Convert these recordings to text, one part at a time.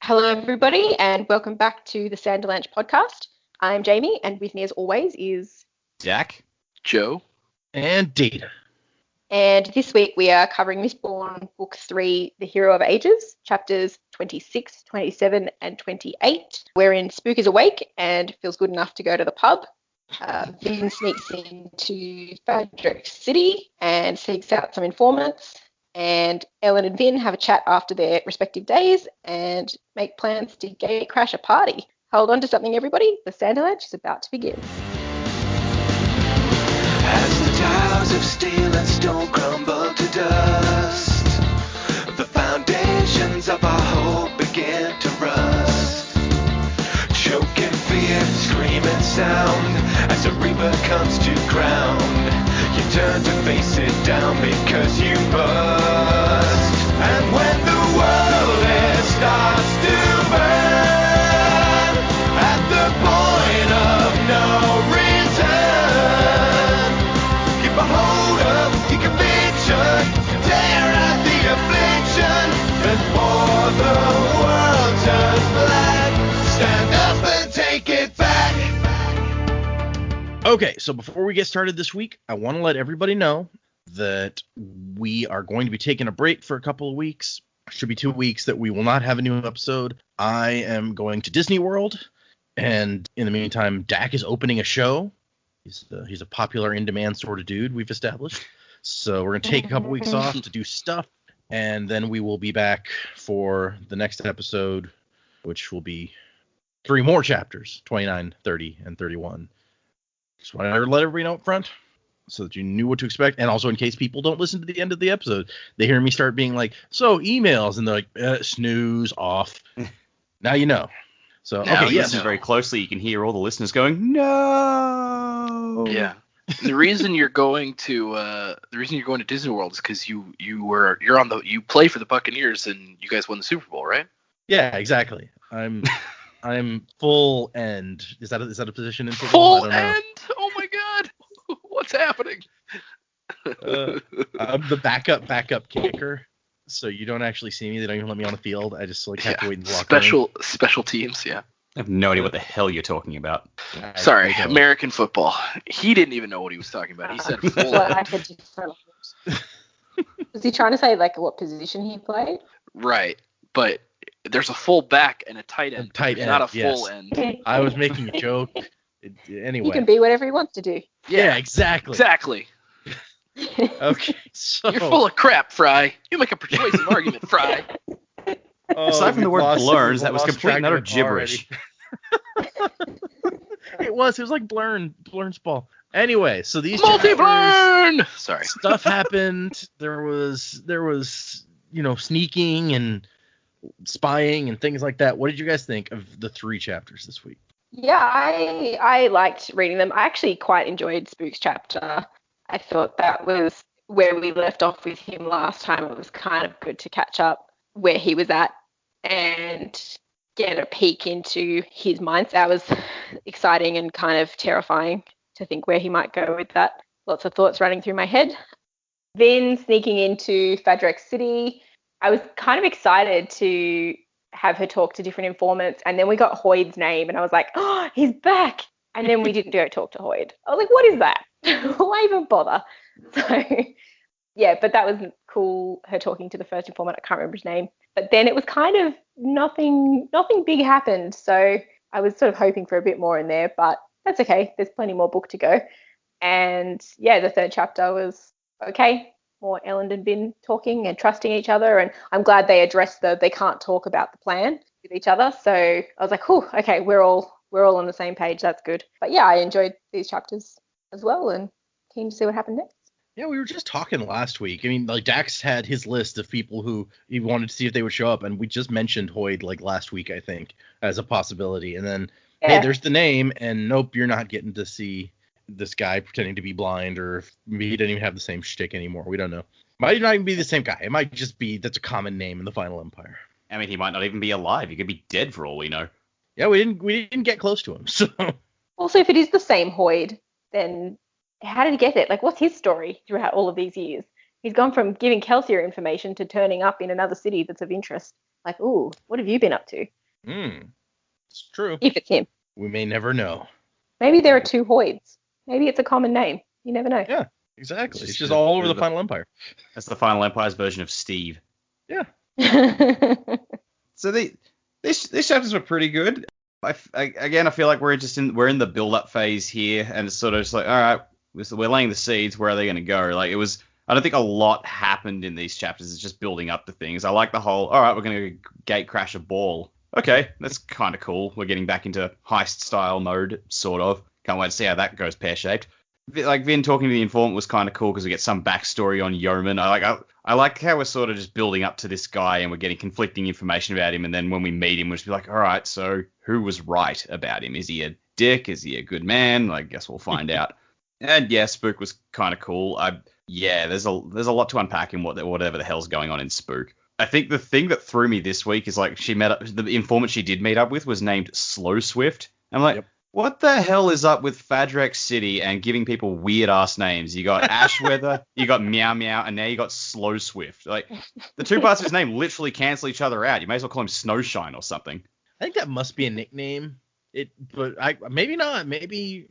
Hello, everybody, and welcome back to the Sanderlanche podcast. I'm Jamie, and with me, as always, is Jack, Joe, and Data. And this week we are covering Mistborn, Book 3, The Hero of Ages, chapters 26, 27, and 28, wherein Spook is awake and feels good enough to go to the pub. Vin sneaks into Fadric City and seeks out some informants. And Ellen and Vin have a chat after their respective days and make plans to gate crash a party. Hold on to something, everybody. The Sanderlanche is about to begin. As the towers of steel and stone crumble to dust, the foundations of our hope begin to rust. Choking fear, screaming sound, as a reaper comes to ground. You turn to face it down because you must. And when the world starts to burn, at the point of no return, keep a hold of your conviction, tear out the affliction, before the world turns black. Stand up and take it back. Okay, so before we get started this week, I want to let everybody know that we are going to be taking a break for a couple of weeks. Should be 2 weeks that we will not have a new episode. I am going to Disney World, and in the meantime, Dak is opening a show. He's a popular in-demand sort of dude we've established. So we're going to take a couple weeks off to do stuff, and then we will be back for the next episode, which will be 3 more chapters, 29, 30, and 31. Just want to let everybody know up front so that you knew what to expect. And also in case people don't listen to the end of the episode, they hear me start being like, so emails. And they're like, snooze off. Now you know. So, now okay, yes. Listen very closely. You can hear all the listeners going, no. Yeah. The reason you're going to Disney World is because you play for the Buccaneers and you guys won the Super Bowl, right? Yeah, exactly. I'm full end. Is that a position in football? Full end? Oh my God. What's happening? I'm the backup kicker, so you don't actually see me. They don't even let me on the field. I just have to wait in the locker room. Special teams, yeah. I have no idea what the hell you're talking about. Sorry, American football. He didn't even know what he was talking about. He said full end. Was he trying to say what position he played? Right, but there's a full back and a tight end. Not a full end. I was making a joke. Anyway. He can be whatever he wants to do. Yeah, exactly. Exactly. Okay, so you're full of crap, Fry. You make a persuasive argument, Fry. Aside from the word blurns, that was complete and utter gibberish. It was like Blurn's ball. Anyway, so these multi-blurn. Sorry. Stuff happened. There was sneaking and spying and things like that. What did you guys think of the 3 chapters this week? Yeah, I liked reading them. I actually quite enjoyed Spook's chapter. I thought that was where we left off with him last time. It was kind of good to catch up where he was at and get a peek into his mindset. That was exciting and kind of terrifying to think where he might go with that. Lots of thoughts running through my head. Then sneaking into Fadric City, I was kind of excited to have her talk to different informants, and then we got Hoyd's name and I was like, oh, he's back. And then we didn't talk to Hoyd. I was like, what is that? Why even bother? So yeah, but that was cool, her talking to the first informant. I can't remember his name, but then it was kind of nothing big happened, so I was sort of hoping for a bit more in there, but that's okay, there's plenty more book to go. And yeah, the 3rd chapter was okay. More Ellen and Vin talking and trusting each other, and I'm glad they addressed they can't talk about the plan with each other. So I was like, oh, okay, we're all on the same page. That's good. But yeah, I enjoyed these chapters as well, and keen to see what happened next. Yeah, we were just talking last week. I mean, Dax had his list of people who he wanted to see if they would show up, and we just mentioned Hoyd last week, I think, as a possibility. And then, hey, there's the name, and nope, you're not getting to see this guy pretending to be blind, or if maybe he didn't even have the same shtick anymore. We don't know. Might not even be the same guy. It might just be that's a common name in the Final Empire. I mean, he might not even be alive. He could be dead for all we know. Yeah, we didn't get close to him. So also, if it is the same Hoyd, then how did he get it? What's his story throughout all of these years? He's gone from giving Kelsier information to turning up in another city that's of interest. Ooh, what have you been up to? It's true. If it's him. We may never know. Maybe there are two Hoyds. Maybe it's a common name. You never know. Yeah, exactly. It's just all over the Final Empire. That's the Final Empire's version of Steve. Yeah. So these chapters were pretty good. I feel like we're in the build-up phase here, and it's sort of just like, all right, we're laying the seeds. Where are they going to go? Like, I don't think a lot happened in these chapters. It's just building up to things. I like the whole, all right, we're going to gate crash a ball. Okay, that's kind of cool. We're getting back into heist-style mode, sort of. Can't wait to see how that goes pear-shaped. Like, Vin talking to the informant was kind of cool because we get some backstory on Yeoman. I like how we're sort of just building up to this guy and we're getting conflicting information about him, and then when we meet him, we'll just be like, all right, so who was right about him? Is he a dick? Is he a good man? I guess we'll find out. And yeah, Spook was kind of cool. There's a lot to unpack in whatever the hell's going on in Spook. I think the thing that threw me this week is like the informant she did meet up with was named Slow Swift. I'm like, What the hell is up with Fadrex City and giving people weird ass names? You got Ashweather, you got Meow Meow, and now you got Slow Swift. Like, the two parts of his name literally cancel each other out. You may as well call him Snowshine or something. I think that must be a nickname. Maybe not. Maybe.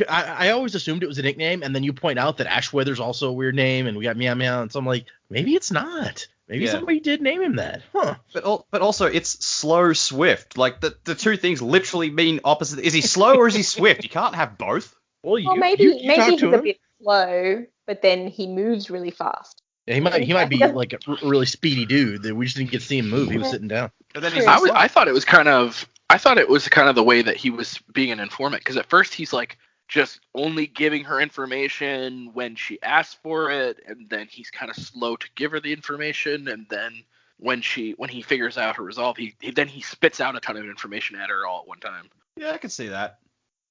I always assumed it was a nickname, and then you point out that Ashweather's also a weird name, and we got Meow Meow, and so I'm like, maybe it's not. Maybe somebody did name him that. Huh. But also, it's Slow Swift. Like, the two things literally mean opposite. Is he slow or is he swift? You can't have both. Well, maybe he's a bit slow, but then he moves really fast. Yeah, he might be like a really speedy dude that we just didn't get to see him move. He was sitting down. But then I thought it was kind of the way that he was being an informant, because at first he's like just only giving her information when she asks for it, and then he's kind of slow to give her the information, and then when he figures out her resolve, he spits out a ton of information at her all at one time. Yeah, I can see that.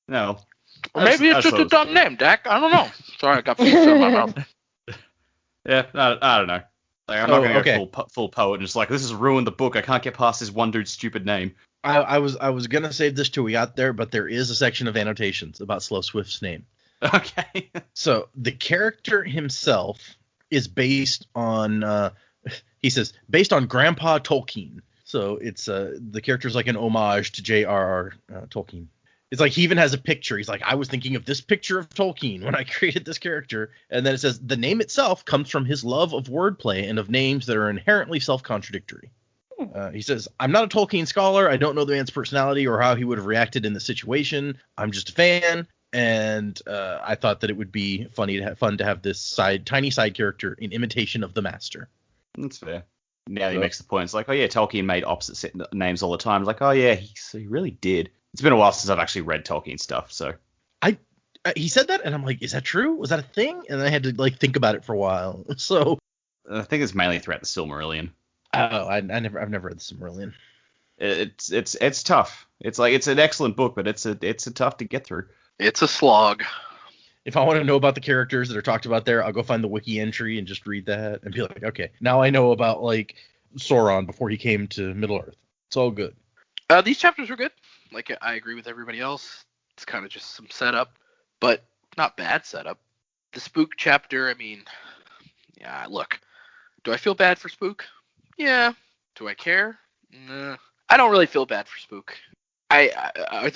No. Or maybe it's just a dumb name, Dak. I don't know. Sorry, I got pizza in my mouth. Yeah, I don't know. Like, I'm not going to go full poet and just like, this has ruined the book. I can't get past this one dude's stupid name. I was gonna save this till we got there, but there is a section of annotations about Slow Swift's name. Okay. So the character himself is based on he says based on Grandpa Tolkien. So it's the character's like an homage to J.R.R. Tolkien. It's like he even has a picture. He's like, I was thinking of this picture of Tolkien when I created this character. And then it says the name itself comes from his love of wordplay and of names that are inherently self-contradictory. He says, I'm not a Tolkien scholar. I don't know the man's personality or how he would have reacted in the situation. I'm just a fan. And I thought that it would be fun to have this tiny side character in imitation of the master. That's fair. Now he makes the point. It's like, oh yeah, Tolkien made opposite names all the time. It's like, oh yeah, he really did. It's been a while since I've actually read Tolkien stuff, so. He said that, and I'm like, is that true? Was that a thing? And I had to like think about it for a while. So I think it's mainly throughout the Silmarillion. Oh, I've never read the Silmarillion. It's tough. It's like, it's an excellent book, but it's a tough to get through. It's a slog. If I want to know about the characters that are talked about there, I'll go find the wiki entry and just read that and be like, okay, now I know about like Sauron before he came to Middle Earth. It's all good. These chapters were good. Like, I agree with everybody else. It's kind of just some setup, but not bad setup. The Spook chapter, I mean, yeah, look, do I feel bad for Spook? Yeah. Do I care? Nah. I don't really feel bad for Spook. We're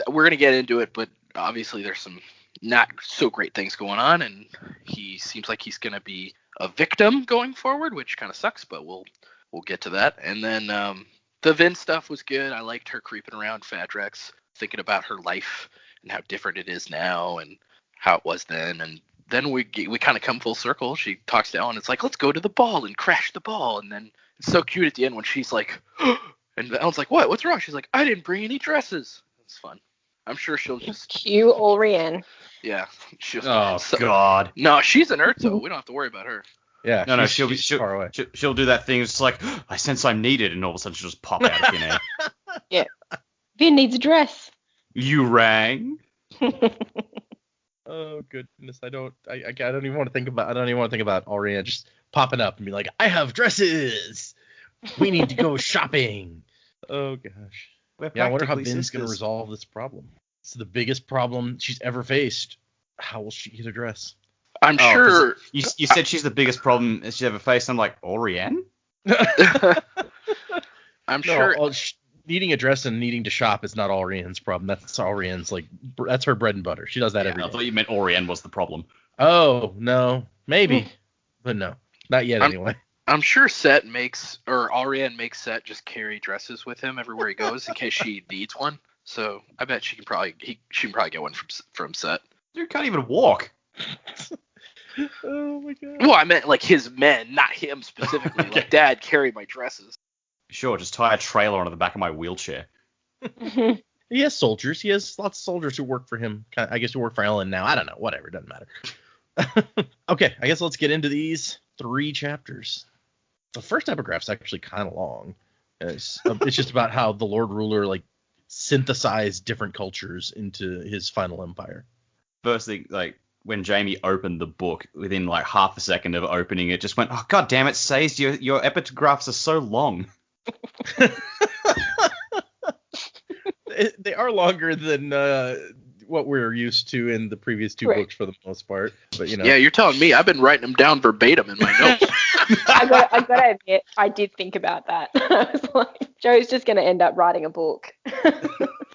going to get into it, but obviously there's some not so great things going on, and he seems like he's going to be a victim going forward, which kind of sucks, but we'll get to that. And then the Vin stuff was good. I liked her creeping around Fadrex, thinking about her life and how different it is now and how it was then. And then we kind of come full circle. She talks to Ellen. It's like, let's go to the ball and crash the ball. And then it's so cute at the end when she's like, and Ellen's like, what? What's wrong? She's like, I didn't bring any dresses. It's fun. I'm sure she'll just. Cue Allrianne. Yeah. God. No, she's an Urzo. We don't have to worry about her. Yeah. No, she'll far away. She'll do that thing. It's like, I sense I'm needed, and all of a sudden she'll just pop out of thin air. Yeah. Vin needs a dress. You rang. Oh goodness, I don't even want to think about Allrianne just popping up and be like, I have dresses. We need to go shopping. Oh gosh. Yeah, I wonder how Vin's gonna resolve this problem. It's the biggest problem she's ever faced. How will she get a dress? I'm sure. You said she's the biggest problem she's ever faced. I'm like, Allrianne? I'm sure. needing a dress and needing to shop is not Allrianne's problem. That's Allrianne's, like, that's her bread and butter. She does that every day. I thought you meant Allrianne was the problem. Oh, no. Maybe. But no. Not yet, anyway. I'm sure Allrianne makes Set just carry dresses with him everywhere he goes in case she needs one. So I bet she can probably get one from Set. Dude can't even walk. Oh my god. Well, I meant like his men, not him specifically. Okay. Like, Dad, carry my dresses. Sure, just tie a trailer onto the back of my wheelchair. He has soldiers. He has lots of soldiers who work for him. I guess who work for Ellen now. I don't know. Whatever. It doesn't matter. Okay, I guess let's get into these 3 chapters. The first epigraph's actually kind of long. It's just about how the Lord Ruler, like, synthesized different cultures into his final empire. First thing, like, when Jamie opened the book, within like half a second of opening it, just went, oh, god damn it, Says, your epigraphs are so long. They are longer than what we're used to in the previous 2 books for the most part. But, you know. Yeah, you're telling me. I've been writing them down verbatim in my notes. I gotta admit, I did think about that. I was like, Joe's just gonna end up writing a book.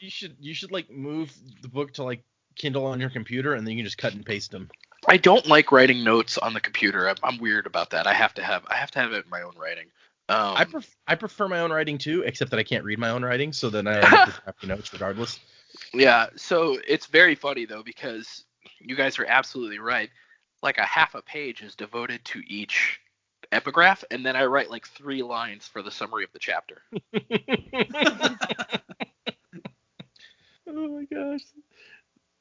You should like move the book to like Kindle on your computer, and then you can just cut and paste them. I don't like writing notes on the computer. I'm weird about that. I have to have it in my own writing. I prefer my own writing too, except that I can't read my own writing, so then I have to copy notes regardless. Yeah, so it's very funny though, because you guys are absolutely right. Like a half a page is devoted to each epigraph, and then I write like 3 lines for the summary of the chapter. Oh my gosh.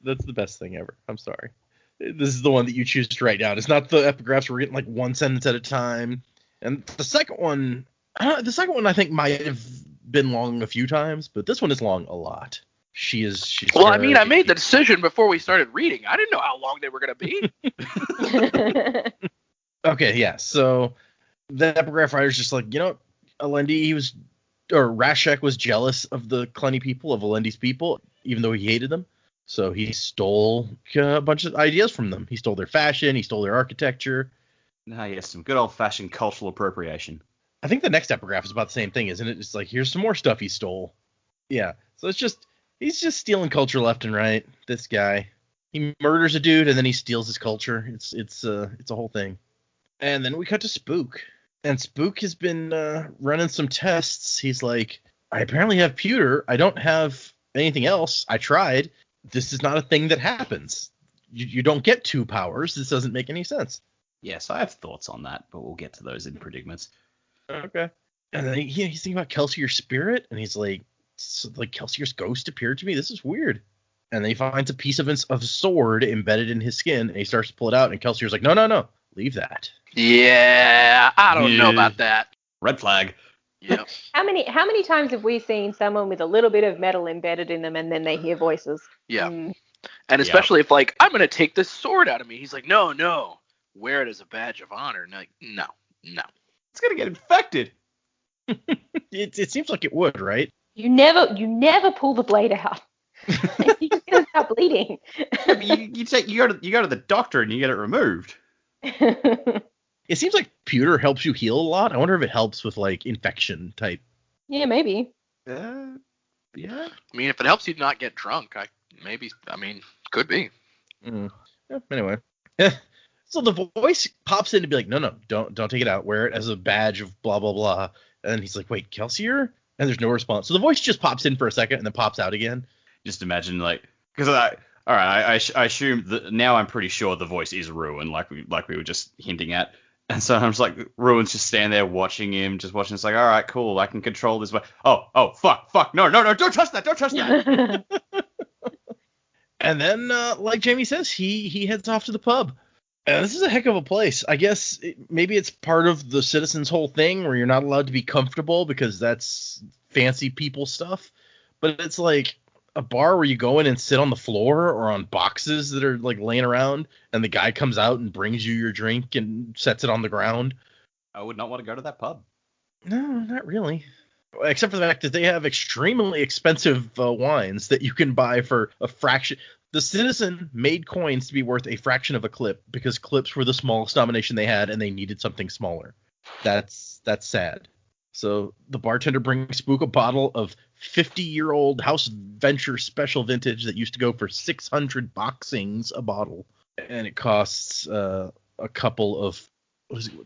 That's the best thing ever. I'm sorry. This is the one that you choose to write down. It's not the epigraphs where we're getting like 1 sentence at a time. And the second one I think might have been long a few times, but this one is long a lot. She's well, I mean, I made the decision before we started reading. I didn't know how long they were going to be. Okay, yeah. So the epigraph writer's just like, Alendi, Rashek was jealous of the Clenny people, of Alendi's people, even though he hated them. So he stole a bunch of ideas from them. He stole their fashion. He stole their architecture. Yes, some good old-fashioned cultural appropriation. I think the next epigraph is about the same thing, isn't it? It's like, here's some more stuff he stole. Yeah. So he's just stealing culture left and right. This guy. He murders a dude and then he steals his culture. It's a whole thing. And then we cut to Spook. And Spook has been running some tests. He's like, I apparently have pewter. I don't have anything else. I tried. This is not a thing that happens. You don't get 2 powers. This doesn't make any sense. Yes, I have thoughts on that, but we'll get to those in predicaments. Okay. And then he's thinking about Kelsier's spirit, and he's like Kelsier's ghost appeared to me. This is weird. And then he finds a piece of a sword embedded in his skin, and he starts to pull it out, and Kelsier's like, no, leave that. Yeah, I don't know about that. Red flag. Yep. How many times have we seen someone with a little bit of metal embedded in them and then they hear voices? Yeah. And especially if, like, I'm going to take this sword out of me. He's like, no. Wear it as a badge of honor. And like, no. It's going to get infected. It seems like it would, right? You never pull the blade out. You're just going to start bleeding. You go to the doctor and you get it removed. It seems like pewter helps you heal a lot. I wonder if it helps with like infection type. Yeah, maybe. Yeah. I mean, if it helps you not get drunk, could be. Yeah, anyway. So the voice pops in to be like, no, don't take it out. Wear it as a badge of blah, blah, blah. And he's like, wait, Kelsier? And there's no response. So the voice just pops in for a second and then pops out again. Just imagine, like, because I assume that now I'm pretty sure the voice is Ruin, like we were just hinting at. And so I'm just like, Ruin's just standing there watching him, just watching. It's like, all right, cool, I can control this. Oh, fuck, no, don't touch that. And then, like Jamie says, he heads off to the pub. And this is a heck of a place. I guess maybe it's part of the citizens' whole thing where you're not allowed to be comfortable because that's fancy people stuff. But it's like a bar where you go in and sit on the floor or on boxes that are like laying around, and the guy comes out and brings you your drink and sets it on the ground. I would not want to go to that pub. No, not really. Except for the fact that they have extremely expensive wines that you can buy for a fraction. The Citizen made coins to be worth a fraction of a clip because clips were the smallest denomination they had and they needed something smaller. That's sad. So the bartender brings Spook a bottle of 50-year-old House Venture special vintage that used to go for 600 boxings a bottle, and it costs a couple of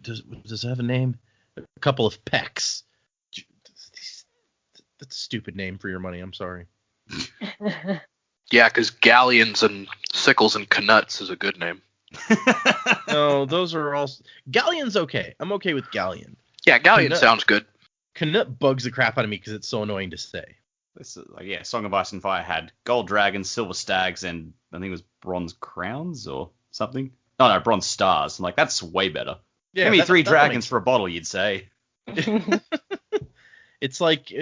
does it have a name? A couple of pecks. That's a stupid name for your money. I'm sorry. Yeah, because galleons and sickles and canuts is a good name. No, those are all galleon's okay. I'm okay with galleon. Yeah, galleon Canut. sounds good. Canut bugs the crap out of me because it's so annoying to say. This is, like, yeah, Song of Ice and Fire had gold dragons, silver stags, and I think it was bronze crowns or something. No, bronze stars. I'm like, that's way better. Yeah, Give me three that dragons for a bottle, you'd say. It's like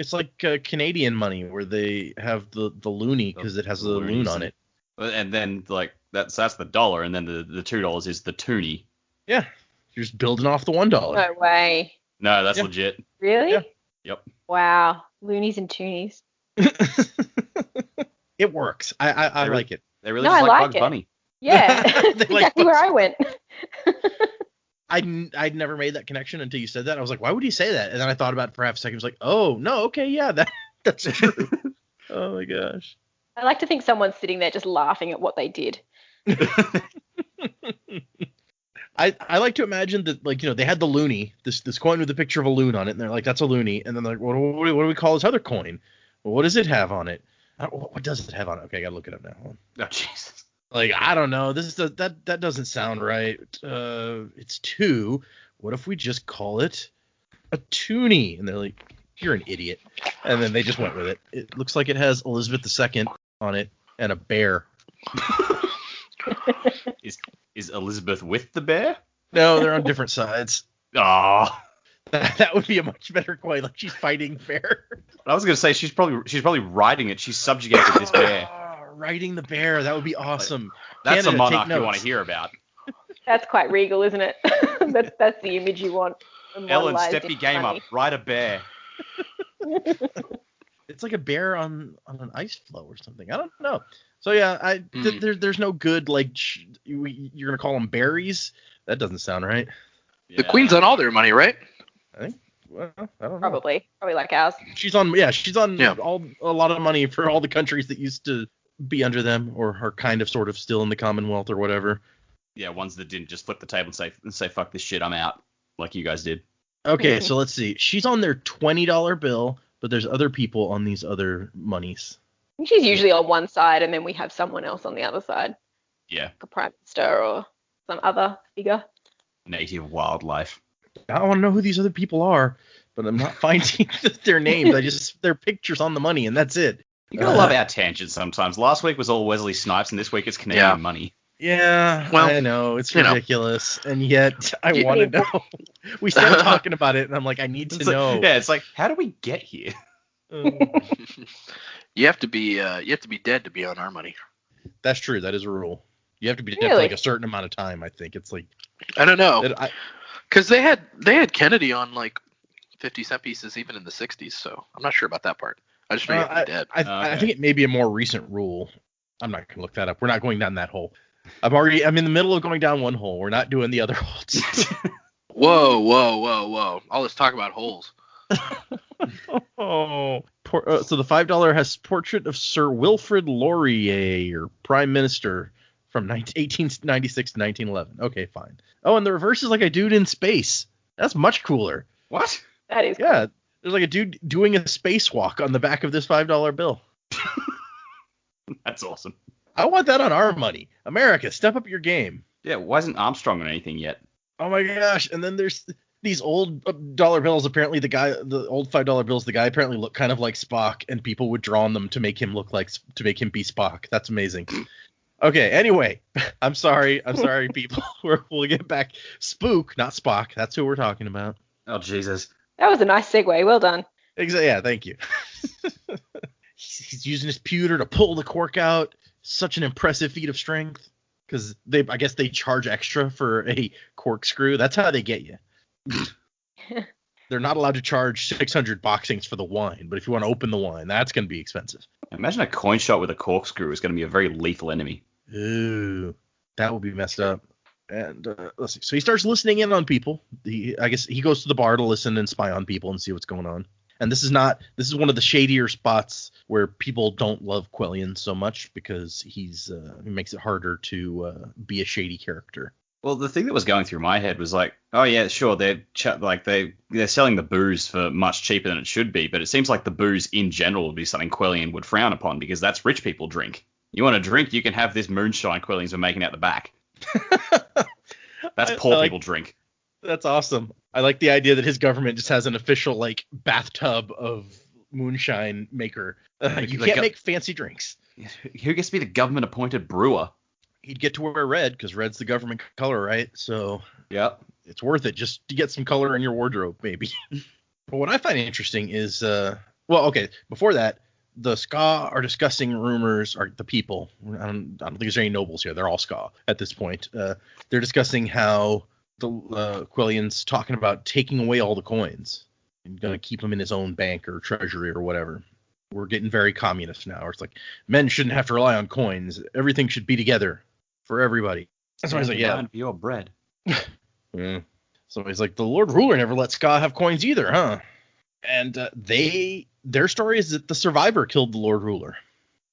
Canadian money where they have the loonie because it has the loon on it. And then like that's the dollar, and then the $2 is the toonie. Yeah, you're just building off the $1. No way. No, that's Yeah. legit. Really? Yeah. Yep. Wow. Loonies and toonies. It works. I like it. They really No, just I like like Bugs it. Bunny. Yeah. They like exactly where I went. I'd never made that connection until you said that. I was like, why would he say that? And then I thought about it for half a second. I was like, oh no, okay, yeah, that's true. Oh my gosh. I like to think someone's sitting there just laughing at what they did. I like to imagine that, like, they had the loonie, this coin with a picture of a loon on it, and they're like, that's a loonie, and then they're like, what do we call this other coin? Well, what does it have on it? What does it have on it? Okay, I gotta look it up now. Hold on. Oh Jesus. Like, I don't know. That doesn't sound right. It's 2. What if we just call it a toonie? And they're like, you're an idiot. And then they just went with it. It looks like it has Elizabeth II on it and a bear. Is Elizabeth with the bear? No, they're on different sides. Oh. That would be a much better coin. Like, she's fighting the bear. I was gonna say she's probably riding it. She's subjugated this bear. Riding the bear. That would be awesome. That's Canada, a monarch take you want notes. to hear about. That's quite regal, isn't it? that's the image you want. Ellen, immortalized step in your game money. up. Ride a bear. It's like a bear on an ice floe or something. I don't know. So yeah, there's no good, like, you're gonna call them berries. That doesn't sound right. The queen's on all their money, right? I think. Well, I don't know. Probably like ours. She's on Yeah. a lot of money for all the countries that used to be under them or are kind of sort of still in the Commonwealth or whatever. Yeah, ones that didn't just flip the table and say fuck this shit, I'm out, like you guys did. Okay, so let's see. She's on their $20 bill, but there's other people on these other monies. I think she's usually on one side, and then we have someone else on the other side, Yeah, like a prime minister or some other figure. native wildlife. I want to know who these other people are, but I'm not finding their names. Their pictures on the money, and that's it. You gotta love our tangents sometimes. Last week was all Wesley Snipes, and this week it's Canadian money. Yeah, Well, I know. It's ridiculous. And yet, I want to know. We started talking about it, and I'm like, I need to know. Yeah, it's like, how do we get here? You have to be dead to be on our money. That's true. That is a rule. You have to be dead for Really? like a certain amount of time, I think. It's like... I don't know. I, Because they had Kennedy on like 50-cent pieces even in the 60s, so I'm not sure about that part. I just know you have to be dead. I think it may be a more recent rule. I'm not going to look that up. We're not going down that hole. I'm in the middle of going down one hole. We're not doing the other holes. Whoa. All this talk about holes. So the $5 has portrait of Sir Wilfrid Laurier, Prime Minister from 1896 to 1911. Okay, fine. Oh, and the reverse is like a dude in space. That's much cooler. What? That is Yeah, there's like a dude doing a spacewalk on the back of this $5 bill. That's awesome. I want that on our money. America, step up your game. Yeah, why isn't Armstrong on anything yet? Oh my gosh. And then there's these old dollar bills. Apparently the old $5 bills, the guy apparently looked kind of like Spock, and people would draw on them to make him be Spock. That's amazing. Okay, anyway, I'm sorry, people. We'll get back. Spook, not Spock. That's who we're talking about. Oh, Jesus. That was a nice segue. Well done. Yeah, thank you. He's using his pewter to pull the cork out. Such an impressive feat of strength. Because I guess they charge extra for a corkscrew. That's how they get you. They're not allowed to charge 600 boxings for the wine, but if you want to open the wine, that's going to be expensive. Imagine a coin shot with a corkscrew is going to be a very lethal enemy. Ooh, that would be messed up. And let's see. So he starts listening in on people. I guess he goes to the bar to listen and spy on people and see what's going on. And this is one of the shadier spots where people don't love Quellion so much because he makes it harder to be a shady character. Well, the thing that was going through my head was like, oh yeah, sure, they're selling the booze for much cheaper than it should be, but it seems like the booze in general would be something Quellion would frown upon because that's rich people drink. You want to drink, you can have this moonshine Quellions are making out the back. That's poor people drink. That's awesome. I like the idea that his government just has an official like bathtub of moonshine maker. You can't make fancy drinks. Who gets to be the government appointed brewer? He'd get to wear red because red's the government color, right? So yeah, it's worth it just to get some color in your wardrobe, maybe. But what I find interesting is, before that, the Ska are discussing rumors, or the people. I don't think there's any nobles here. They're all Ska at this point. They're discussing how the Quillion's talking about taking away all the coins and going to keep them in his own bank or treasury or whatever. We're getting very communist now. It's like men shouldn't have to rely on coins. Everything should be together for everybody. That's why he's like, yeah. Your bread. Yeah. So he's like, the Lord Ruler never let Ska have coins either, huh? And their story is that the Survivor killed the Lord Ruler,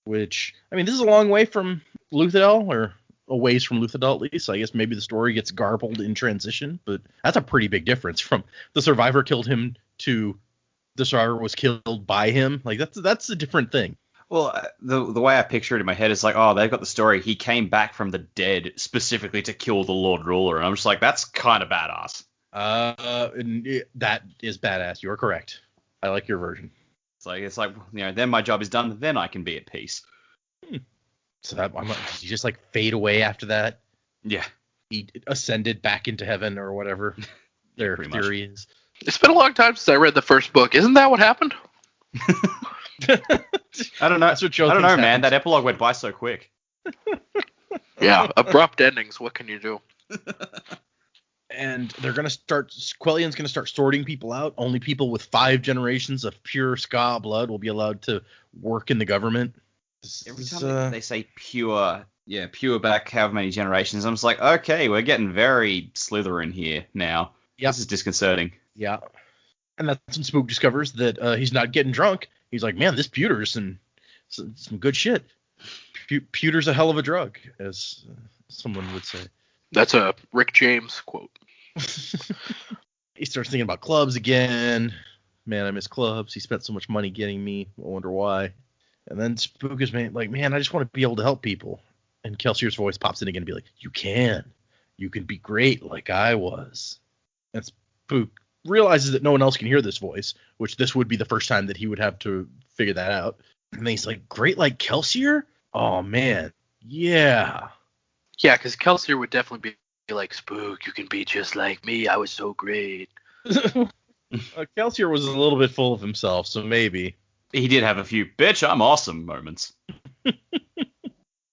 which, I mean, this is a long way from Luthadel, or a ways from Luthadel at least. So I guess maybe the story gets garbled in transition, but that's a pretty big difference from the Survivor killed him to the Survivor was killed by him. Like, that's a different thing. Well, the way I picture it in my head is like, oh, they've got the story. He came back from the dead specifically to kill the Lord Ruler. And I'm just like, that's kind of badass. That is badass. You are correct. I like your version. It's like, then my job is done. Then I can be at peace. So did he just like fade away after that? Yeah. He ascended back into heaven or whatever their theory is. It's been a long time since I read the first book. Isn't that what happened? I don't know. That's what Joe I don't know, thinks man. happens. That epilogue went by so quick. Yeah, abrupt endings. What can you do? And they're going to Quellion's going to start sorting people out. Only people with 5 generations of pure Ska blood will be allowed to work in the government. Every time they say pure back however many generations, I'm just like, okay, we're getting very Slytherin here now. Yep. This is disconcerting. Yeah. And that's when Spook discovers that he's not getting drunk. He's like, man, this pewter's some good shit. Pewter's a hell of a drug, as someone would say. That's a Rick James quote. He starts thinking about clubs again. Man, I miss clubs. He spent so much money getting me. I wonder why. And then Spook is like, man, I just want to be able to help people. And Kelsier's voice pops in again and be like, you can be great like I was. And Spook realizes that no one else can hear this voice, which this would be the first time that he would have to figure that out. And then he's like, great like Kelsier? Oh, man. Yeah. Yeah, because Kelsier would definitely be like, Spook, you can be just like me. I was so great. Kelsier was a little bit full of himself, so maybe. He did have a few, bitch, I'm awesome moments.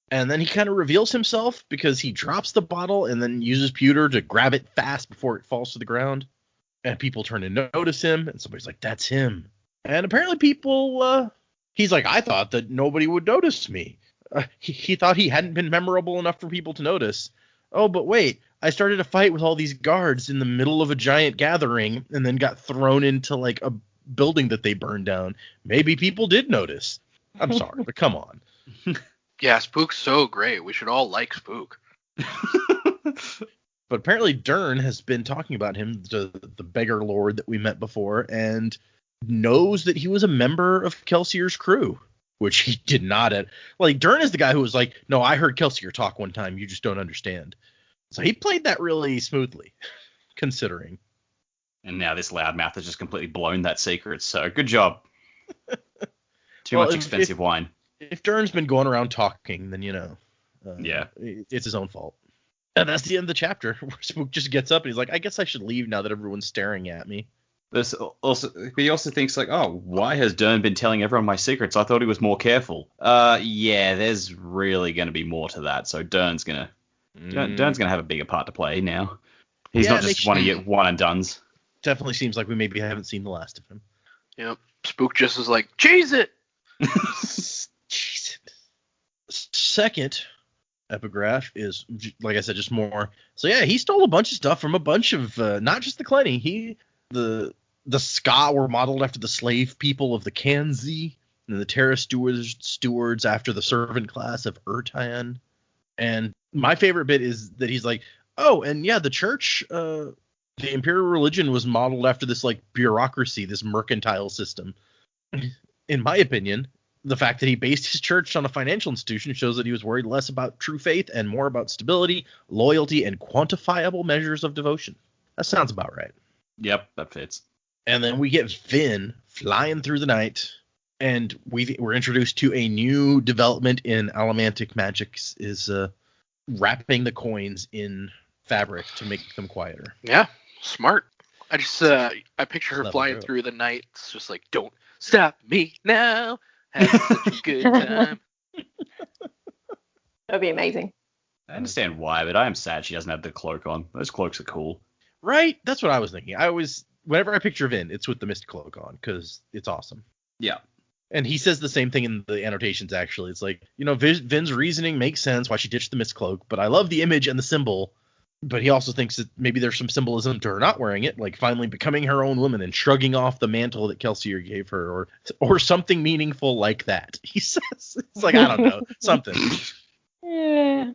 And then he kind of reveals himself because he drops the bottle and then uses pewter to grab it fast before it falls to the ground. And people turn to notice him, and somebody's like, that's him. And apparently people, he's like, I thought that nobody would notice me. He thought he hadn't been memorable enough for people to notice. Oh, but wait, I started a fight with all these guards in the middle of a giant gathering and then got thrown into like a building that they burned down. Maybe people did notice. I'm sorry, but come on. Yeah, Spook's so great. We should all like Spook. But apparently Dern has been talking about him, the beggar lord that we met before, and knows that he was a member of Kelsier's crew, which he did not. Like, Dern is the guy who was like, no, I heard Kelsier talk one time. You just don't understand. So he played that really smoothly, considering. And now this loudmouth has just completely blown that secret. So good job. Too much expensive wine. If Dern's been going around talking, then, yeah, it's his own fault. And that's the end of the chapter, where Spook just gets up and he's like, I guess I should leave now that everyone's staring at me. But he also thinks like, oh, why has Dern been telling everyone my secrets? I thought he was more careful. Yeah, there's really going to be more to that. So Dern's gonna have a bigger part to play now. He's not just one and dones. Definitely seems like we maybe haven't seen the last of him. Yep. Spook just is like, cheese it. Cheese it. Second epigraph is, like I said, just more. So yeah, he stole a bunch of stuff from a bunch of, not just the Clenny. The The Ska were modeled after the slave people of the Kanzi, and the Terra stewards after the servant class of Urtan. And my favorite bit is that he's like, oh, and yeah, the church, the imperial religion was modeled after this like bureaucracy, this mercantile system. In my opinion, the fact that he based his church on a financial institution shows that he was worried less about true faith and more about stability, loyalty, and quantifiable measures of devotion. That sounds about right. Yep, that fits. And then we get Finn flying through the night, and we're introduced to a new development in allomantic magics, is wrapping the coins in fabric to make them quieter. Yeah, smart. I just I picture her Level flying zero. through the night. It's just like, don't stop me now. Having such a good time. That would be amazing. I understand why, but I am sad she doesn't have the cloak on. Those cloaks are cool. Right? That's what I was thinking. Whenever I picture Vin, it's with the mist cloak on, because it's awesome. Yeah. And he says the same thing in the annotations, actually. It's like, Vin's reasoning makes sense why she ditched the mist cloak, but I love the image and the symbol. But he also thinks that maybe there's some symbolism to her not wearing it, like finally becoming her own woman and shrugging off the mantle that Kelsier gave her, or something meaningful like that. He says, it's like, I don't know, something. Yeah.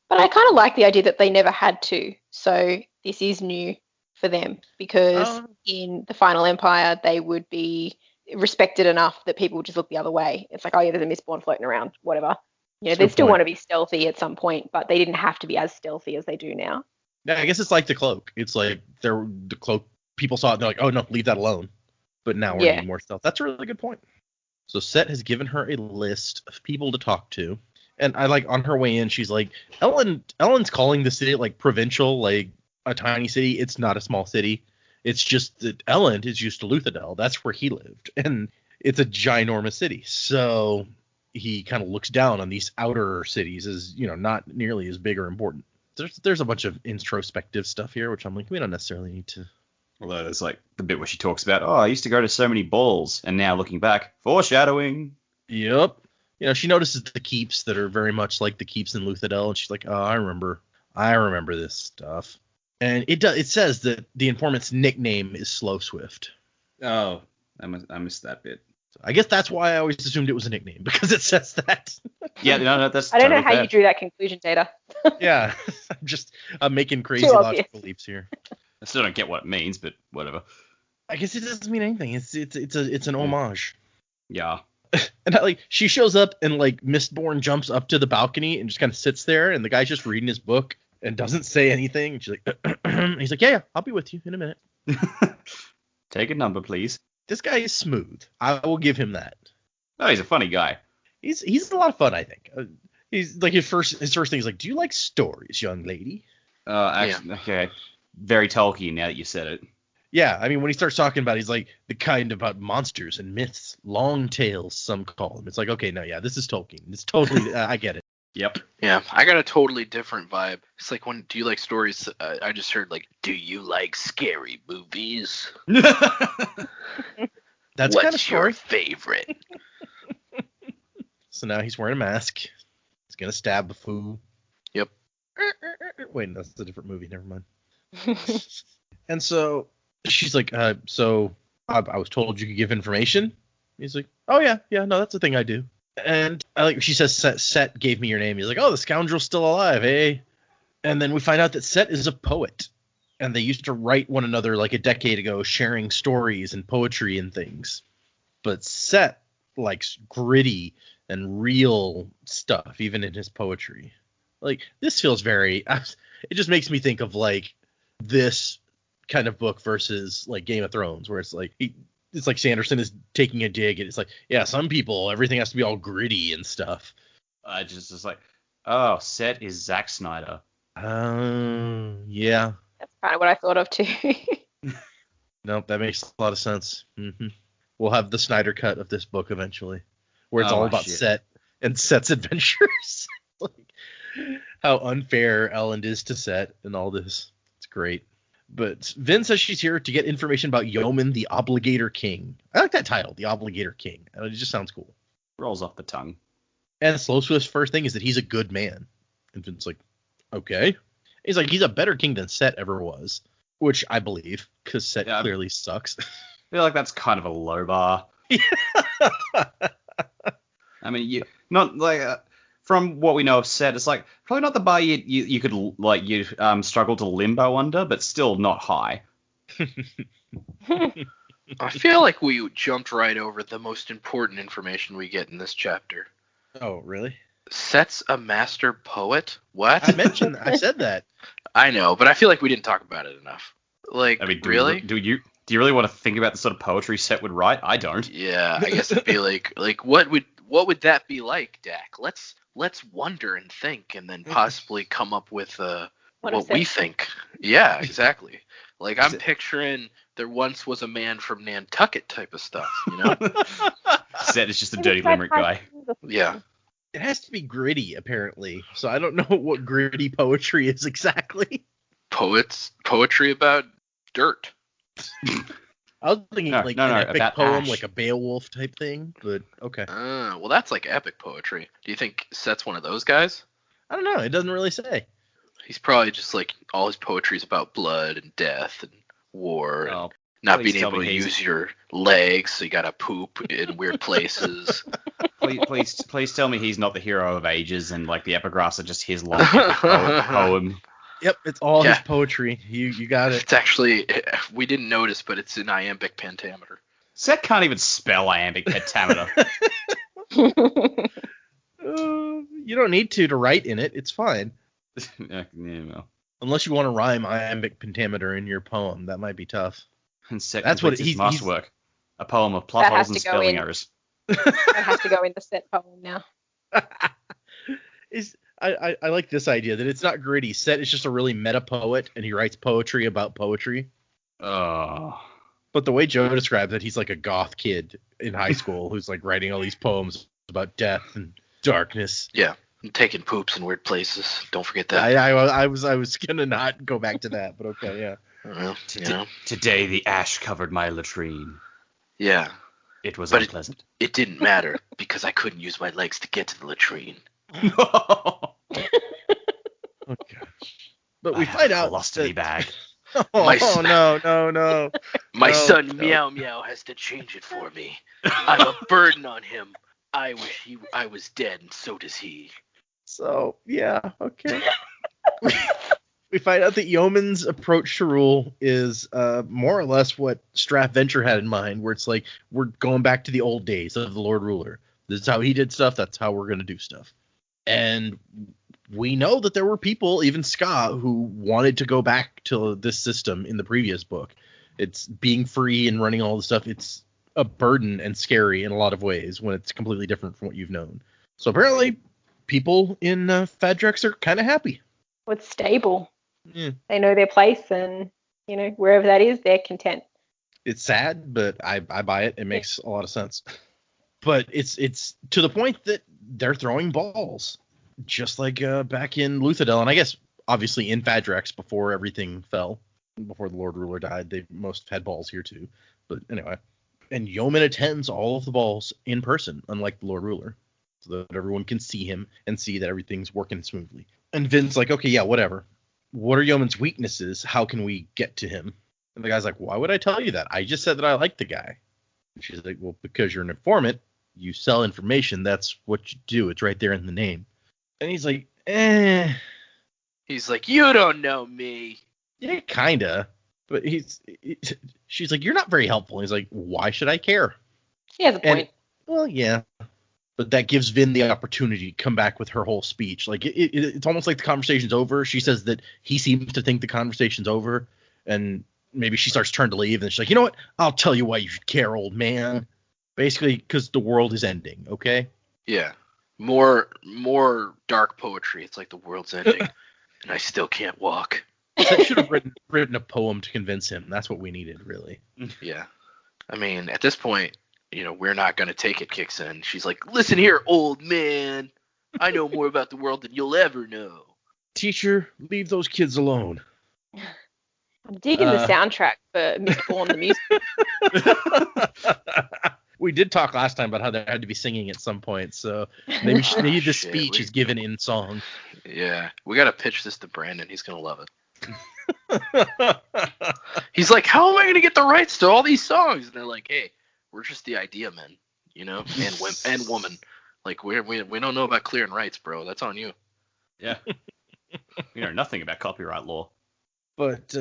But I kind of like the idea that they never had to. So this is new for them, because in the Final Empire, they would be respected enough that people would just look the other way. It's like, oh yeah, there's a Mistborn floating around, whatever. They still want to be stealthy at some point, but they didn't have to be as stealthy as they do now. Yeah, I guess it's like the cloak. It's like the cloak, people saw it, they're like, oh no, leave that alone. But now we're needing more stealth. That's a really good point. So Set has given her a list of people to talk to. And I like, on her way in, she's like, Ellen's calling the city like provincial, like a tiny city. It's not a small city. It's just that Ellen is used to Luthadel. That's where he lived. And it's a ginormous city. So he kind of looks down on these outer cities as, not nearly as big or important. There's a bunch of introspective stuff here, which I'm like, we don't necessarily need to. Although there's like the bit where she talks about, I used to go to so many balls, and now looking back, foreshadowing. Yep. She notices the keeps that are very much like the keeps in Luthadel, and she's like, oh, I remember this stuff. And it says that the informant's nickname is Slow Swift. Oh, I missed that bit. So I guess that's why I always assumed it was a nickname, because it says that. Yeah, no, that's I don't know totally how you drew that conclusion, Data. Yeah, I'm making crazy Too logical obvious. leaps here. I still don't get what it means, but whatever. I guess it doesn't mean anything. It's an homage. Yeah. And she shows up, and like Mistborn jumps up to the balcony and just kind of sits there, and the guy's just reading his book and doesn't say anything. And she's like, he's like, yeah, I'll be with you in a minute. Take a number, please. This guy is smooth. I will give him that. No, he's a funny guy. He's a lot of fun, I think. He's like his first thing is like, do you like stories, young lady? Actually, okay. Very Tolkien now that you said it. Yeah, I mean, when he starts talking about, he's like the kind about monsters and myths, long tales, some call them. It's like, okay, no, yeah, this is Tolkien. It's totally, I get it. Yep. Yeah, I got a totally different vibe. It's like, do you like stories? I just heard like, do you like scary movies? That's What's kind of your story. favorite? So now he's wearing a mask. He's gonna stab the fool. Yep. Wait, that's a different movie. Never mind. And so she's like, so I was told you could give information. He's like, oh yeah, no, that's the thing I do. And she says, Set gave me your name. He's like, oh, the scoundrel's still alive, eh? And then we find out that Set is a poet, and they used to write one another like a decade ago, sharing stories and poetry and things. But Set likes gritty and real stuff, even in his poetry. Like, this feels very, it just makes me think of like this kind of book versus like Game of Thrones, where it's like it's like Sanderson is taking a dig, and it's like, yeah, some people, everything has to be all gritty and stuff. Just like, oh, Set is Zack Snyder. Yeah. That's kind of what I thought of too. Nope, that makes a lot of sense. Mm-hmm. We'll have the Snyder cut of this book eventually, where it's all about shit. Set and Set's adventures. Like how unfair Ellen is to Set and all this. It's great. But Vin says she's here to get information about Yeoman, the Obligator King. I like that title, the Obligator King. It just sounds cool. Rolls off the tongue. And Slow Swift's first thing is that he's a good man. And Vin's like, okay. He's like, he's a better king than Set ever was, which I believe, because Set clearly sucks. feel like that's kind of a low bar. I mean, you not like from what we know of Set, it's like probably not the bar you could like you struggle to limbo under, but still not high. I feel like we jumped right over the most important information we get in this chapter. Oh, really? Set's a master poet? What? I said that. I know, but I feel like we didn't talk about it enough. Like, I mean, really? Do you really want to think about the sort of poetry Set would write? I don't. Yeah, I guess it'd be like what would that be like, Dak? Let's wonder and think, and then possibly come up with what we think. Yeah, exactly. Like, I'm picturing there once was a man from Nantucket type of stuff, you know? Set is just a dirty limerick guy. Yeah. It has to be gritty, apparently. So I don't know what gritty poetry is exactly. Poetry about dirt. I was thinking an epic poem, like a Beowulf type thing, but okay. Well, that's like epic poetry. Do you think Set's one of those guys? I don't know. It doesn't really say. He's probably just like all his poetry is about blood and death and war and not being able to use your legs, so you gotta poop in weird places. Please tell me he's not the hero of ages and like the epigraphs are just his long poem. Yep, it's all his poetry. You got it. It's actually, we didn't notice, but it's in iambic pentameter. Set can't even spell iambic pentameter. You don't need to write in it. It's fine. No. Unless you want to rhyme iambic pentameter in your poem, that might be tough. And Set that's what his masterwork. A poem of plot holes and spelling errors. That has to go in the Set poem now. I like this idea that it's not gritty. Set is just a really meta poet, and he writes poetry about poetry. Oh. But the way Joe describes it, he's like a goth kid in high school who's like writing all these poems about death and darkness. Yeah, and taking poops in weird places. Don't forget that. I was gonna not go back to that, but okay, yeah. Well, today the ash covered my latrine. Yeah. It was unpleasant. It didn't matter because I couldn't use my legs to get to the latrine. Oh gosh. But we find out colostomy bag. No. My son Meow Meow has to change it for me. I'm a burden on him. I wish I was dead, and so does he. So, yeah, okay. We find out that Yeoman's approach to rule is more or less what Strath Venture had in mind, where it's like, we're going back to the old days of the Lord Ruler. This is how he did stuff. That's how we're going to do stuff. And we know that there were people, even Scott, who wanted to go back to this system in the previous book. It's being free and running all the stuff. It's a burden and scary in a lot of ways when it's completely different from what you've known. So apparently people in Fadrex are kind of happy. Well, it's stable. Yeah. They know their place, and wherever that is, they're content. It's sad, but I buy it. It makes a lot of sense. But it's to the point that they're throwing balls, just like back in Luthadel, and I guess obviously in Fadrex before everything fell, before the Lord Ruler died. They most had balls here too. But anyway, and Yeoman attends all of the balls in person, unlike the Lord Ruler, so that everyone can see him and see that everything's working smoothly. And Vin's like, okay, yeah, whatever. What are Yeoman's weaknesses? How can we get to him? And the guy's like, why would I tell you that? I just said that I like the guy. And she's like, well, because you're an informant. You sell information. That's what you do. It's right there in the name. And he's like, He's like, you don't know me. Yeah, kinda. But she's like, you're not very helpful. And he's like, why should I care? He has a point. Well, yeah. But that gives Vin the opportunity to come back with her whole speech. Like it's almost like the conversation's over. She says that he seems to think the conversation's over, and maybe she starts turning to leave, and she's like, you know what? I'll tell you why you should care, old man. Basically, because the world is ending. Okay. Yeah. More dark poetry. It's like the world's ending, and I still can't walk. I should have written a poem to convince him. That's what we needed, really. Yeah. I mean, at this point, we're not going to take it kicks in. She's like, listen here, old man. I know more about the world than you'll ever know. Teacher, leave those kids alone. I'm digging the soundtrack for Mistborn the music. We did talk last time about how there had to be singing at some point, so maybe the speech is given in song. Yeah, we got to pitch this to Brandon. He's going to love it. He's like, how am I going to get the rights to all these songs? And they're like, hey, we're just the idea men, and woman. Like, we don't know about clearing rights, bro. That's on you. Yeah. We know nothing about copyright law. But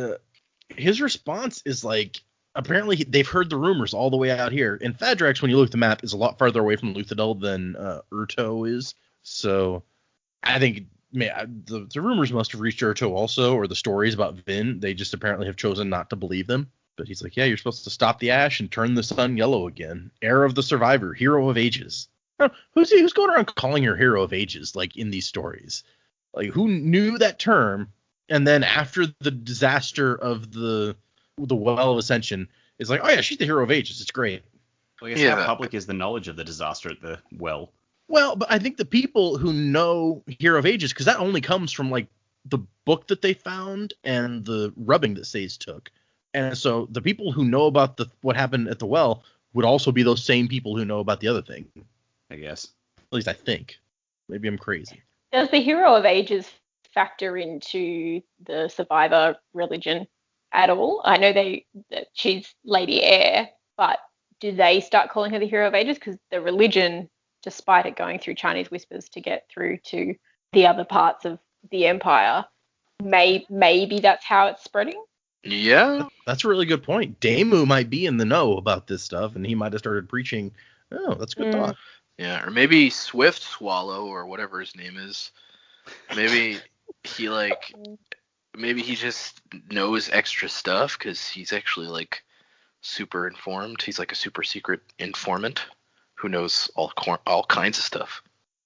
his response is like, apparently they've heard the rumors all the way out here. And Fadrax, when you look at the map, is a lot farther away from Luthadel than Urto is. So I think the rumors must have reached Urto also, or the stories about Vin. They just apparently have chosen not to believe them. But he's like, yeah, you're supposed to stop the ash and turn the sun yellow again. Heir of the survivor, hero of ages. Who's going around calling her hero of ages, like, in these stories? Like, who knew that term? And then after the disaster of the Well of Ascension, it's like, oh yeah, she's the hero of ages. It's great. Well, I guess how public is the knowledge of the disaster at the well? Well, but I think the people who know Hero of Ages, because that only comes from, like, the book that they found and the rubbing that Sazed took. And so the people who know about what happened at the well would also be those same people who know about the other thing. I guess. At least I think. Maybe I'm crazy. Does the Hero of Ages factor into the survivor religion at all? I know that she's Lady Heir, but do they start calling her the Hero of Ages? Because the religion, despite it going through Chinese whispers to get through to the other parts of the empire, maybe that's how it's spreading. Yeah. That's a really good point. Daemu might be in the know about this stuff, and he might have started preaching. Oh, that's a good thought. Yeah, or maybe Swift Swallow, or whatever his name is. Maybe he just knows extra stuff because he's actually, like, super informed. He's like a super secret informant who knows all kinds of stuff.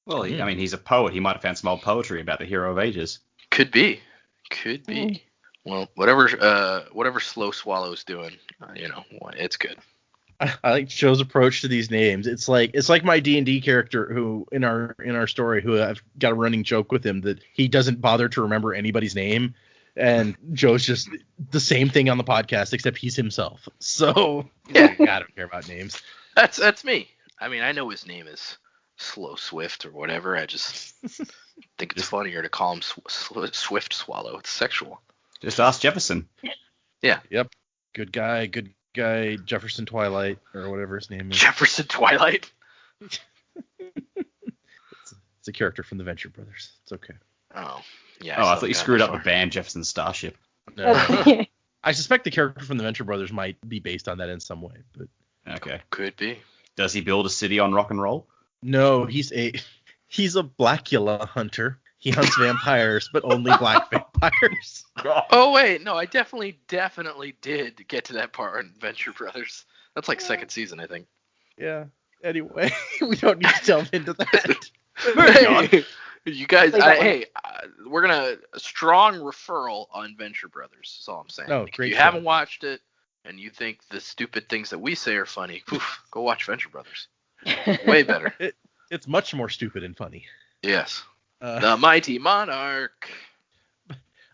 Well, he's a poet. He might have found some old poetry about the Hero of Ages. Could be. Well, whatever Slow Swallow's doing, it's good. I like Joe's approach to these names. It's like my D&D character who in our story, who I've got a running joke with him that he doesn't bother to remember anybody's name, and Joe's just the same thing on the podcast except he's himself. So yeah, I don't care about names. That's me. I mean, I know his name is Slow Swift or whatever. I just think it's funnier to call him Swift Swallow. It's sexual. Just ask Jefferson. Yeah. Yep. Good guy, Jefferson Twilight, or whatever his name is. Jefferson Twilight? It's a character from the Venture Brothers. It's okay. Oh, yeah. I thought you screwed up the band Jefferson Starship. No. I suspect the character from the Venture Brothers might be based on that in some way, but okay. Could be. Does he build a city on rock and roll? No, he's a Blackula hunter. He hunts vampires, but only black vampires. Oh wait, no, I definitely did get to that part in Venture Brothers. That's like second season, I think. Yeah. Anyway, we don't need to delve into that. Hey, you guys, we're gonna a strong referral on Venture Brothers. That's all I'm saying. No, Like, great if you show. haven't watched it and you think the stupid things that we say are funny, go watch Venture Brothers. Way better. It's much more stupid and funny. Yes. The Mighty Monarch.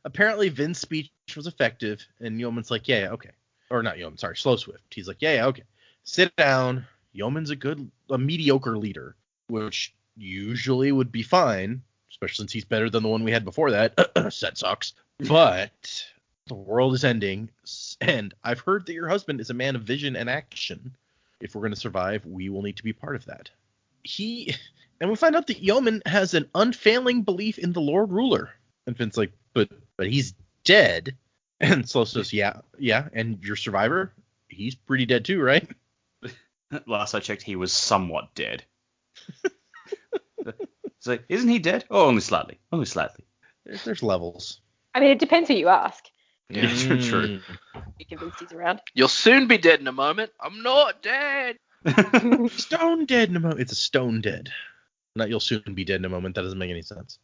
Apparently, Vin's speech was effective, and Yeoman's like, yeah, okay. Or not Yeoman, sorry, Slow Swift. He's like, yeah, okay. Sit down. Yeoman's a mediocre leader, which usually would be fine, especially since he's better than the one we had before that. That sucks. But the world is ending, and I've heard that your husband is a man of vision and action. If we're going to survive, we will need to be part of that. And we find out that Yeoman has an unfailing belief in the Lord Ruler. And Finn's like, but he's dead. And Slow says, yeah, and your survivor, he's pretty dead too, right? Last I checked, he was somewhat dead. So, isn't he dead? Oh, only slightly. There's levels. I mean, it depends who you ask. Yeah, true. You convinced he's around. You'll soon be dead in a moment. I'm not dead. Stone dead in a moment. It's a stone dead. Not you'll soon be dead in a moment. That doesn't make any sense.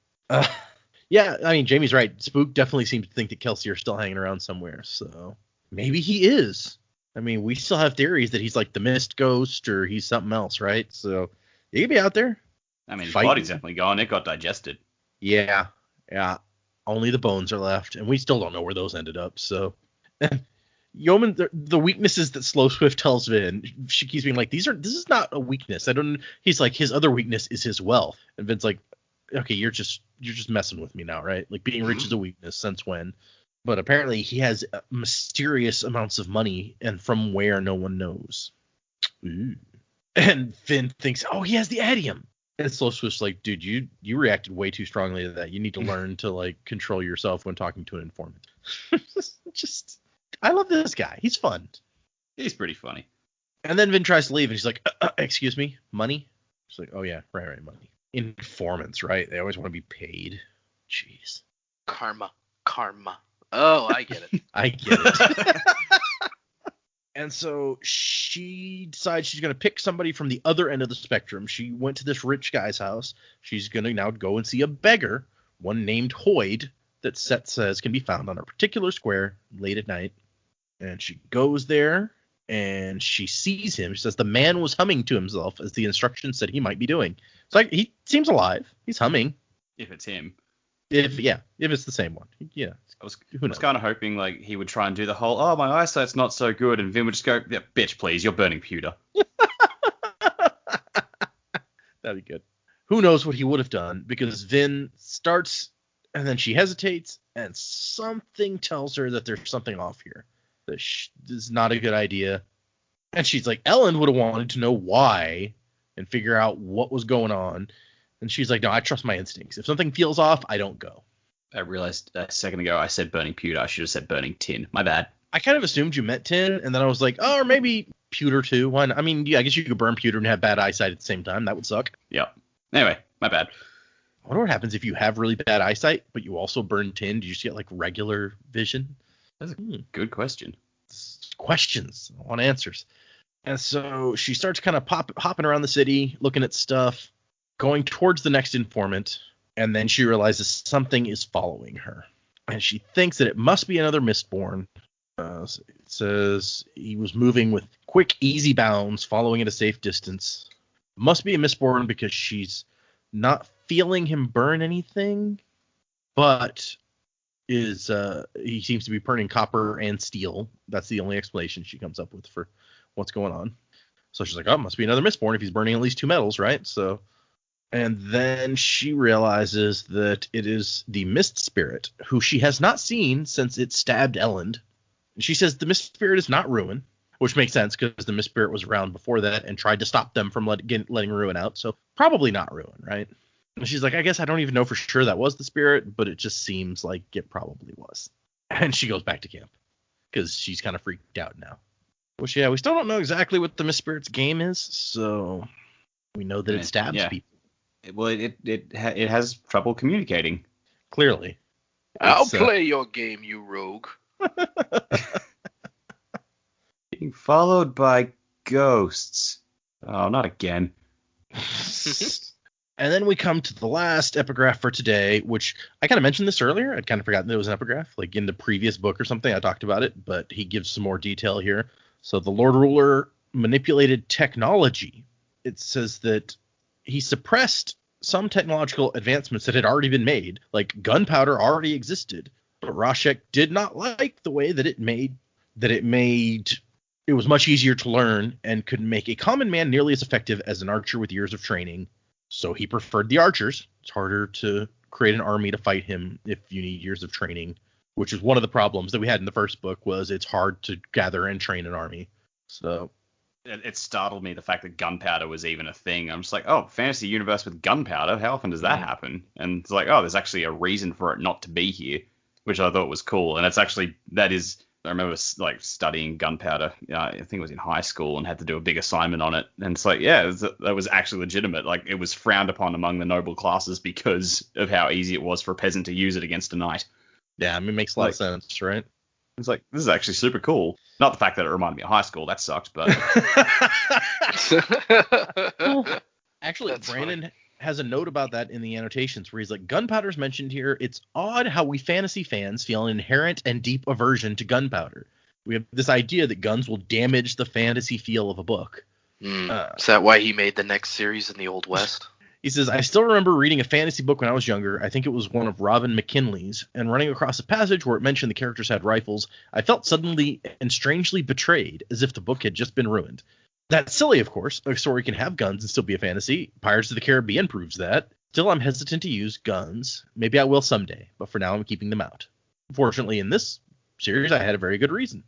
Yeah, I mean, Jamie's right. Spook definitely seems to think that Kelsier is still hanging around somewhere. So maybe he is. I mean, we still have theories that he's like the Mist Ghost or he's something else, right? So he could be out there. I mean, his body's definitely gone. It got digested. Yeah. Only the bones are left, and we still don't know where those ended up. So, Yeoman, the weaknesses that Slow Swift tells Vin, she keeps being like, this is not a weakness. He's like, his other weakness is his wealth. And Vin's like, okay, you're just messing with me now, right? Like, being rich is a weakness. Since when? But apparently he has mysterious amounts of money, and from where no one knows. Ooh. And Finn thinks, oh, he has the adium. And Slow Swift's like, dude, you reacted way too strongly to that. You need to learn to like control yourself when talking to an informant. Just, I love this guy. He's fun. He's pretty funny. And then Vin tries to leave, and he's like, excuse me, money? She's like, oh yeah, right, money. Informants, right? They always want to be paid. Jeez. Karma. Oh, I get it. I get it. And so she decides she's going to pick somebody from the other end of the spectrum. She went to this rich guy's house. She's going to now go and see a beggar, one named Hoyd, that Set says can be found on a particular square late at night. And she goes there, and she sees him. She says the man was humming to himself, as the instructions said he might be doing. It's like, he seems alive. He's humming. If it's him. If it's the same one. Yeah. I was kind of hoping like he would try and do the whole, oh, my eyesight's not so good, and Vin would just go, yeah, bitch, please, you're burning pewter. That'd be good. Who knows what he would have done, because Vin starts, and then she hesitates, and something tells her that there's something off here. This is not a good idea. And she's like, Ellen would have wanted to know why and figure out what was going on. And she's like, no, I trust my instincts. If something feels off, I don't go. I realized a second ago I said burning pewter. I should have said burning tin. My bad. I kind of assumed you meant tin, and then I was like, oh, or maybe pewter too. Why not? I mean, yeah, I guess you could burn pewter and have bad eyesight at the same time. That would suck. Yep. Anyway, my bad. I wonder what happens if you have really bad eyesight, but you also burn tin. Do you just get like regular vision? That's a good question. Questions. I want answers. And so she starts kind of hopping around the city, looking at stuff, going towards the next informant. And then she realizes something is following her. And she thinks that it must be another Mistborn. It says he was moving with quick, easy bounds, following at a safe distance. Must be a Mistborn because she's not feeling him burn anything, but he seems to be burning copper and steel. That's the only explanation she comes up with for what's going on. So she's like, oh, it must be another Mistborn if he's burning at least two metals, right? So... And then she realizes that it is the Mist Spirit, who she has not seen since it stabbed Elend. And she says the Mist Spirit is not Ruin, which makes sense because the Mist Spirit was around before that and tried to stop them from letting Ruin out. So probably not Ruin, right? And she's like, I guess I don't even know for sure that was the Spirit, but it just seems like it probably was. And she goes back to camp because she's kind of freaked out now. Which, yeah, we still don't know exactly what the Mist Spirit's game is, so we know that it stabs people. Well, it has trouble communicating. Clearly. I'll play your game, you rogue. Being followed by ghosts. Oh, not again. And then we come to the last epigraph for today, which I kind of mentioned this earlier. I'd kind of forgotten there was an epigraph. Like in the previous book or something, I talked about it, but he gives some more detail here. So the Lord Ruler manipulated technology. It says that he suppressed some technological advancements that had already been made, like gunpowder already existed, but Rashek did not like the way that it was much easier to learn and could make a common man nearly as effective as an archer with years of training. So he preferred the archers. It's harder to create an army to fight him if you need years of training, which is one of the problems that we had in the first book, was it's hard to gather and train an army. So it startled me, the fact that gunpowder was even a thing. I'm just like, oh, fantasy universe with gunpowder, how often does that happen? And it's like, oh, there's actually a reason for it not to be here, which I thought was cool. And it's actually, I remember like studying gunpowder, I think it was in high school, and had to do a big assignment on it. And it's like, yeah, that was actually legitimate. Like, it was frowned upon among the noble classes because of how easy it was for a peasant to use it against a knight. Yeah, I mean, it makes a lot of sense, right? It's like, this is actually super cool. Not the fact that it reminded me of high school. That sucked, but... Actually, that's Brandon funny. Has a note about that in the annotations where he's like, gunpowder's mentioned here. It's odd how we fantasy fans feel an inherent and deep aversion to gunpowder. We have this idea that guns will damage the fantasy feel of a book. Is that why he made the next series in the Old West? He says, I still remember reading a fantasy book when I was younger. I think it was one of Robin McKinley's, and running across a passage where it mentioned the characters had rifles. I felt suddenly and strangely betrayed, as if the book had just been ruined. That's silly, of course. A story can have guns and still be a fantasy. Pirates of the Caribbean proves that. Still, I'm hesitant to use guns. Maybe I will someday, but for now I'm keeping them out. Fortunately, in this series, I had a very good reason.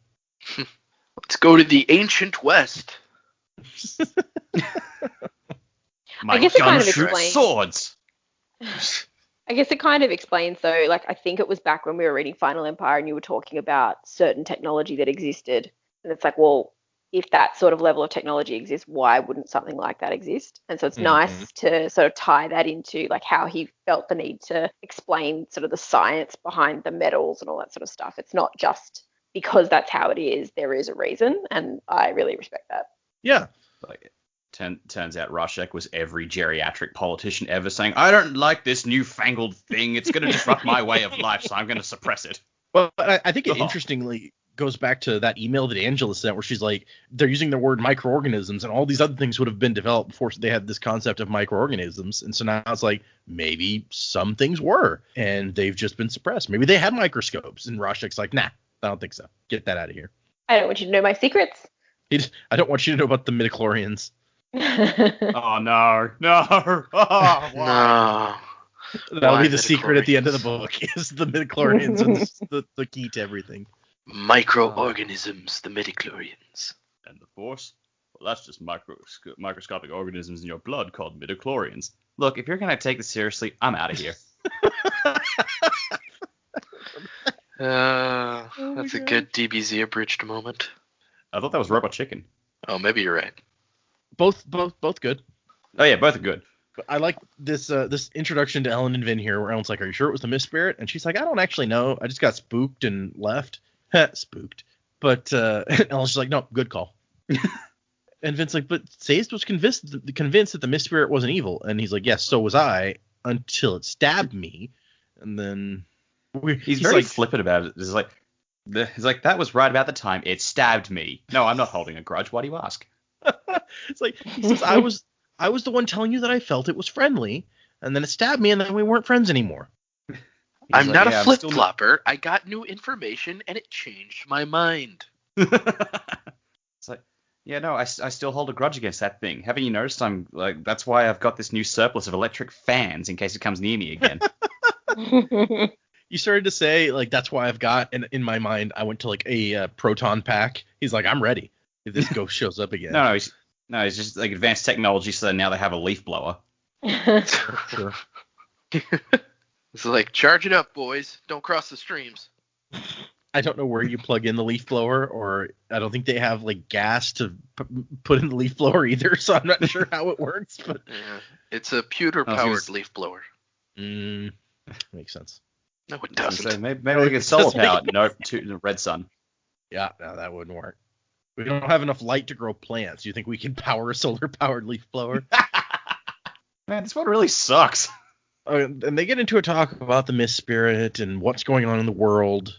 Let's go to the ancient West. My guess it kind gun of shoots explains- swords. I guess it kind of explains, though, like, I think it was back when we were reading Final Empire and you were talking about certain technology that existed. And it's like, well, if that sort of level of technology exists, why wouldn't something like that exist? And so it's nice to sort of tie that into, like, how he felt the need to explain sort of the science behind the metals and all that sort of stuff. It's not just because that's how it is. There is a reason, and I really respect that. Yeah. Like, turns out Rorschach was every geriatric politician ever saying, I don't like this newfangled thing. It's going to disrupt my way of life, so I'm going to suppress it. Well, I think it interestingly goes back to that email that Angela sent where she's like, they're using the word microorganisms and all these other things would have been developed before they had this concept of microorganisms. And so now it's like, maybe some things were, and they've just been suppressed. Maybe they had microscopes, and Rorschach's like, nah, I don't think so. Get that out of here. I don't want you to know my secrets. I don't want you to know about the midichlorians. Oh, no. No. Oh, why? No. That'll Why be the secret at the end of the midichlorians? book, is the midichlorians and the key to everything. Microorganisms, the midichlorians. And the Force? Well, that's just microscopic organisms in your blood called midichlorians. Look, if you're going to take this seriously, I'm out of here. That's a good DBZ abridged moment. I thought that was Robot Chicken. Oh, maybe you're right. Both good. Oh, yeah, both are good. But I like this introduction to Ellen and Vin here, where Ellen's like, "Are you sure it was the Mist Spirit?" And she's like, "I don't actually know. I just got spooked and left." Spooked. But Ellen's just like, "No, good call." And Vin's like, "But Sazed was convinced that the Mist Spirit wasn't evil." And he's like, "Yes, so was I, until it stabbed me." And then he's very flippant about it. He's like, that was right about the time it stabbed me. No, I'm not holding a grudge. Why do you ask? It's like, he says, I was the one telling you that I felt it was friendly, and then it stabbed me, and then we weren't friends anymore. I'm like, not yeah, a I'm flip still flopper. I got new information and it changed my mind. It's like, yeah, no, I still hold a grudge against that thing. Haven't you noticed? I'm like, that's why I've got this new surplus of electric fans in case it comes near me again. You started to say, like, that's why I've got, and in my mind, I went to, like, a proton pack. He's like, I'm ready if this ghost shows up again. No, it's just like advanced technology, so now they have a leaf blower. Sure. It's like, charge it up, boys. Don't cross the streams. I don't know where you plug in the leaf blower, or I don't think they have, like, gas to put in the leaf blower either, so I'm not sure how it works. But Yeah. It's a pewter-powered leaf blower. Makes sense. No, it So doesn't. maybe we can solar power it. Nope, to the red sun. Yeah, no, that wouldn't work. We don't have enough light to grow plants. You think we can power a solar-powered leaf blower? Man, this one really sucks. And they get into a talk about the Mist Spirit and what's going on in the world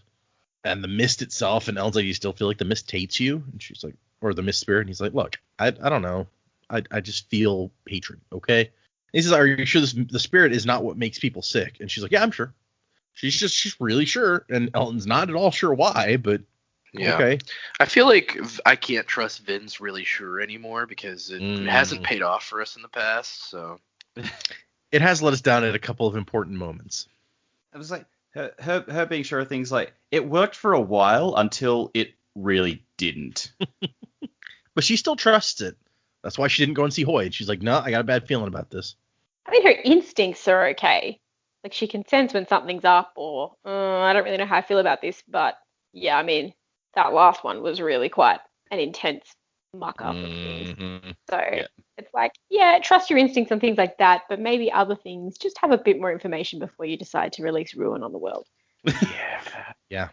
and the mist itself. And Elle's like, you still feel like the mist hates you? And she's like, or the Mist Spirit. And he's like, look, I don't know. I just feel hatred, okay? And he says, are you sure the spirit is not what makes people sick? And she's like, yeah, I'm sure. She's really sure. And Elton's not at all sure why, but Yeah. okay. I feel like I can't trust Vin's really sure anymore because it hasn't paid off for us in the past. So It has let us down at a couple of important moments. It was like her being sure of things, like, it worked for a while until it really didn't. But she still trusts it. That's why she didn't go and see Hoyd. She's like, no, I got a bad feeling about this. I mean, her instincts are okay. Like, she can sense when something's up, or I don't really know how I feel about this, but yeah, I mean, that last one was really quite an intense muck up of things. So it's like, yeah, trust your instincts on things like that, but maybe other things, just have a bit more information before you decide to release ruin on the world. Yeah.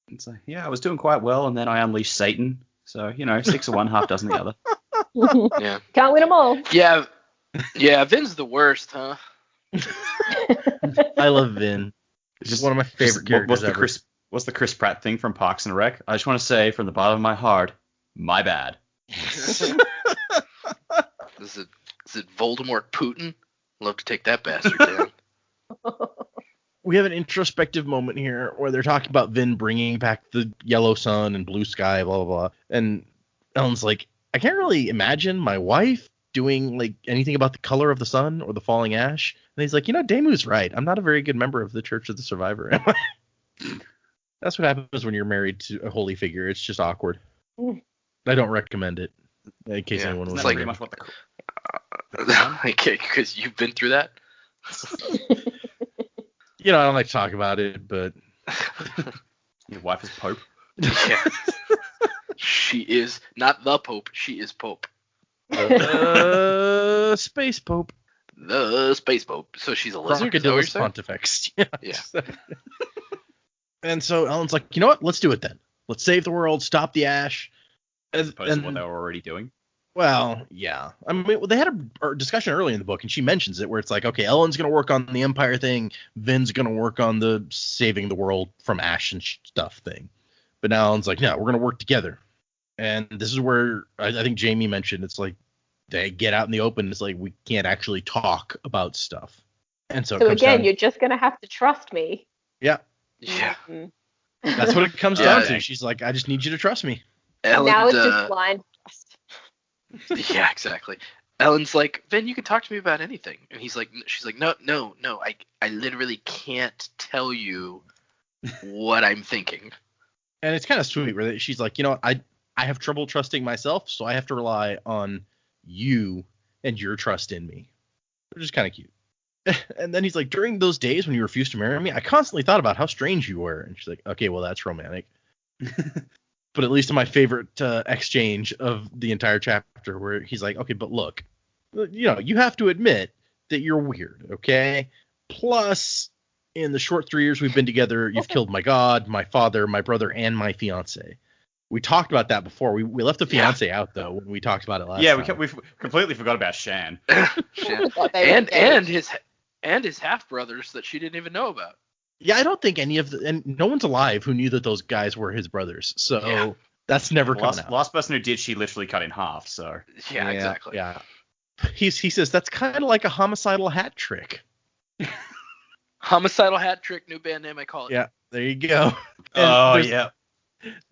It's like, yeah, I was doing quite well, and then I unleashed Satan. So, 6 of one, half dozen the other. yeah, Can't win them all. yeah. Vin's the worst, huh? I love Vin. It's just one of my favorite characters ever. What's the Chris Pratt thing from Parks and Rec? I just want to say from the bottom of my heart, my bad. Is it Voldemort Putin? Love to take that bastard down. We have an introspective moment here where they're talking about Vin bringing back the yellow sun and blue sky, blah, blah, blah. And Ellen's like, I can't really imagine my wife doing, like, anything about the color of the sun or the falling ash. And he's like, Damu's right. I'm not a very good member of the Church of the Survivor, am I? That's what happens when you're married to a holy figure. It's just awkward. Mm. I don't recommend it. In case anyone was Isn't that wondering. pretty much what the Okay, because you've been through that. I don't like to talk about it, but your wife is Pope. Yeah. She is not the Pope. She is Pope. Space Pope. The Space Pope. So she's a lizard. Is that what you're Crocodilus saying? Pontifex. Yeah. And so Ellen's like, you know what? Let's do it then. Let's save the world. Stop the ash. As opposed to what they were already doing. Well, yeah. I mean, they had a discussion early in the book, and she mentions it, where it's like, okay, Ellen's going to work on the Empire thing. Vin's going to work on the saving the world from ash and stuff thing. But now Ellen's like, no, we're going to work together. And this is where I think Jamie mentioned, it's like they get out in the open. It's like we can't actually talk about stuff. And so again, you're just going to have to trust me. Yeah. Yeah. Mm-hmm. That's what it comes down to. She's like, I just need you to trust me. Ellen, now it's just blind trust. Yeah, exactly. Ellen's like, Vin, you can talk to me about anything. And she's like, no, I literally can't tell you what I'm thinking. And it's kind of sweet where she's like, I have trouble trusting myself, so I have to rely on you and your trust in me. Which is kind of cute. And then he's like, during those days when you refused to marry me, I constantly thought about how strange you were. And she's like, okay, well, that's romantic. But at least in my favorite exchange of the entire chapter, where he's like, okay, but look, you have to admit that you're weird, okay? Plus, in the short 3 years we've been together, you've killed my god, my father, my brother, and my fiance. We talked about that before. We left the fiance out, though, when we talked about it last time. We completely forgot about Shan. and his half brothers that she didn't even know about. Yeah, I don't think and no one's alive who knew that those guys were his brothers. So that's never coming out. Last person who did, she literally cut in half. So yeah, exactly. Yeah. He says that's kind of like a homicidal hat trick. Homicidal hat trick, new band name. I call it. Yeah, there you go. And yeah.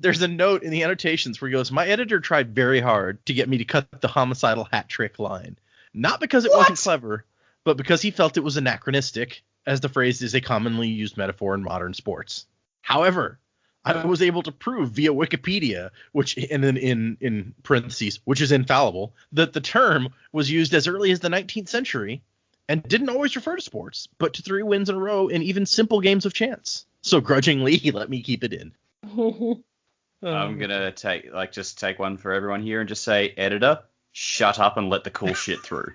There's a note in the annotations where he goes, my editor tried very hard to get me to cut the homicidal hat trick line. Not because it wasn't clever, but because he felt it was anachronistic, as the phrase is a commonly used metaphor in modern sports. However, I was able to prove via Wikipedia, which, and then in parentheses, which is infallible, that the term was used as early as the 19th century and didn't always refer to sports, but to 3 wins in a row in even simple games of chance. So grudgingly, he let me keep it in. I'm gonna take one for everyone here and just say, editor, shut up and let the cool shit through.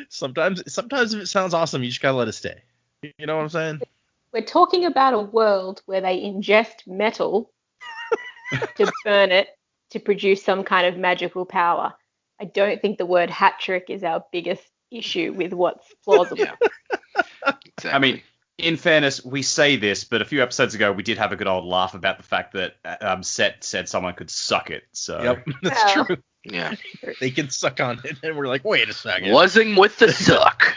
Sometimes if it sounds awesome, you just gotta let it stay. You know what I'm saying? We're talking about a world where they ingest metal to burn it to produce some kind of magical power. I don't think the word hat trick is our biggest issue with what's plausible. Yeah. Exactly. I mean, in fairness, we say this, but a few episodes ago we did have a good old laugh about the fact that Set said someone could suck it. So Yep, that's true. Yeah. They can suck on it, and we're like, wait a second. Wasn't with the suck.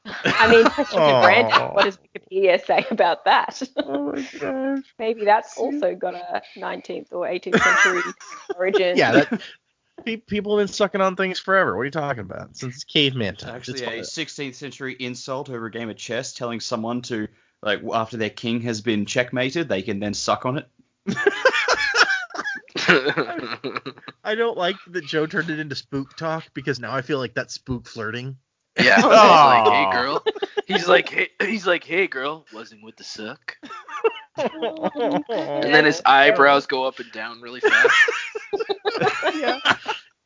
I mean, question to Brandon, what does Wikipedia say about that? Oh my gosh. Maybe that's also got a 19th or 18th century origin. Yeah, people have been sucking on things forever. What are you talking about? Since caveman it's times. actually a 16th century insult over a game of chess, telling someone to, like, after their king has been checkmated, they can then suck on it. I don't like that Joe turned it into spook talk, because now I feel like that's spook flirting. Yeah. He's like, hey girl. He's like, hey girl, wasn't with the suck. And then his eyebrows go up and down really fast.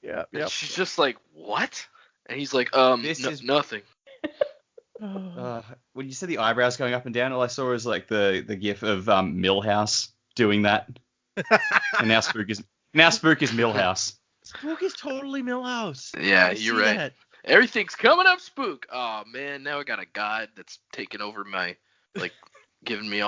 Yeah. She's just like, what? And he's like, nothing. When you said the eyebrows going up and down, all I saw was like the gif of Millhouse doing that. And now Spook is Millhouse. Spook is totally Millhouse. Yeah, you're right. That. Everything's coming up, Spook. Oh man, now I got a god that's taking over my, like, telling me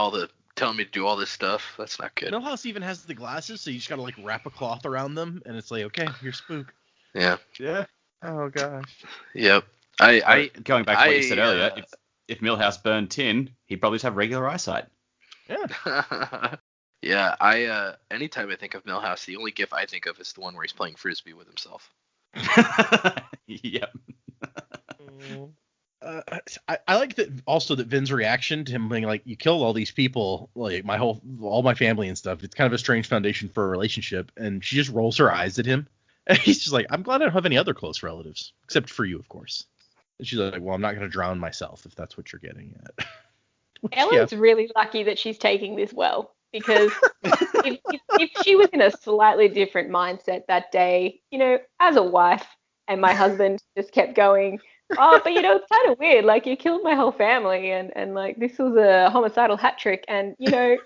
to do all this stuff. That's not good. Millhouse even has the glasses, so you just gotta like wrap a cloth around them, and it's like, okay, you're Spook. Yeah. Yeah. Oh gosh. Yep. Going back to what you said earlier, if Millhouse burned tin, he'd probably just have regular eyesight. Yeah. Yeah. Anytime I think of Millhouse, the only gif I think of is the one where he's playing frisbee with himself. Yep. I like that also that Vin's reaction to him being like, you killed all these people, like all my family and stuff. It's kind of a strange foundation for a relationship. And she just rolls her eyes at him. And he's just like, I'm glad I don't have any other close relatives, except for you, of course. And she's like, well, I'm not going to drown myself, if that's what you're getting at. Which, Ellen's really lucky that she's taking this well, because if she was in a slightly different mindset that day, as a wife, and my husband just kept going, oh, but it's kind of weird, like you killed my whole family, and like this was a homicidal hat trick, and it's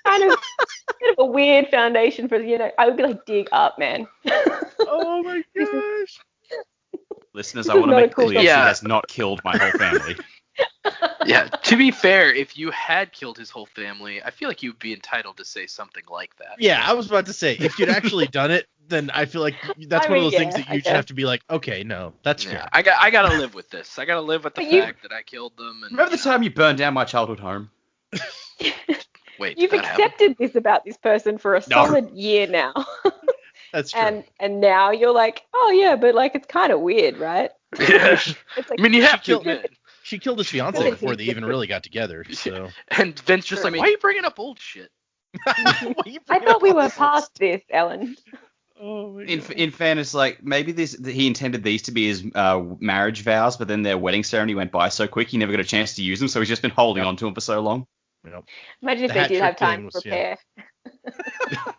kind of a bit of a weird foundation for, I would be like, dig up, man. Oh my gosh. Listeners, I want to make it clear she Yeah. has not killed my whole family. Yeah, to be fair, if you had killed his whole family, I feel like you'd be entitled to say something like that. Yeah, I was about to say, if you'd actually done it, then I feel like that's one of those things that you just have to be like, okay, no, that's fair. I gotta live with this. I gotta live with the fact that I killed them. And, Remember the time you burned down my childhood home? Wait, You've accepted this about this person for a solid year now. That's true. And now you're like, oh yeah, but like it's kind of weird, right? Yeah. It's like, I mean, you have to admit. She killed his fiance before they even really got together. So. And Vince just like, why are you bringing up old shit? I thought we were past this, Ellen. Oh my In fairness, like maybe he intended these to be his marriage vows, but then their wedding ceremony went by so quick he never got a chance to use them, so he's just been holding on to them for so long. Yep. Imagine if The they did hat have trick time thing to was, prepare.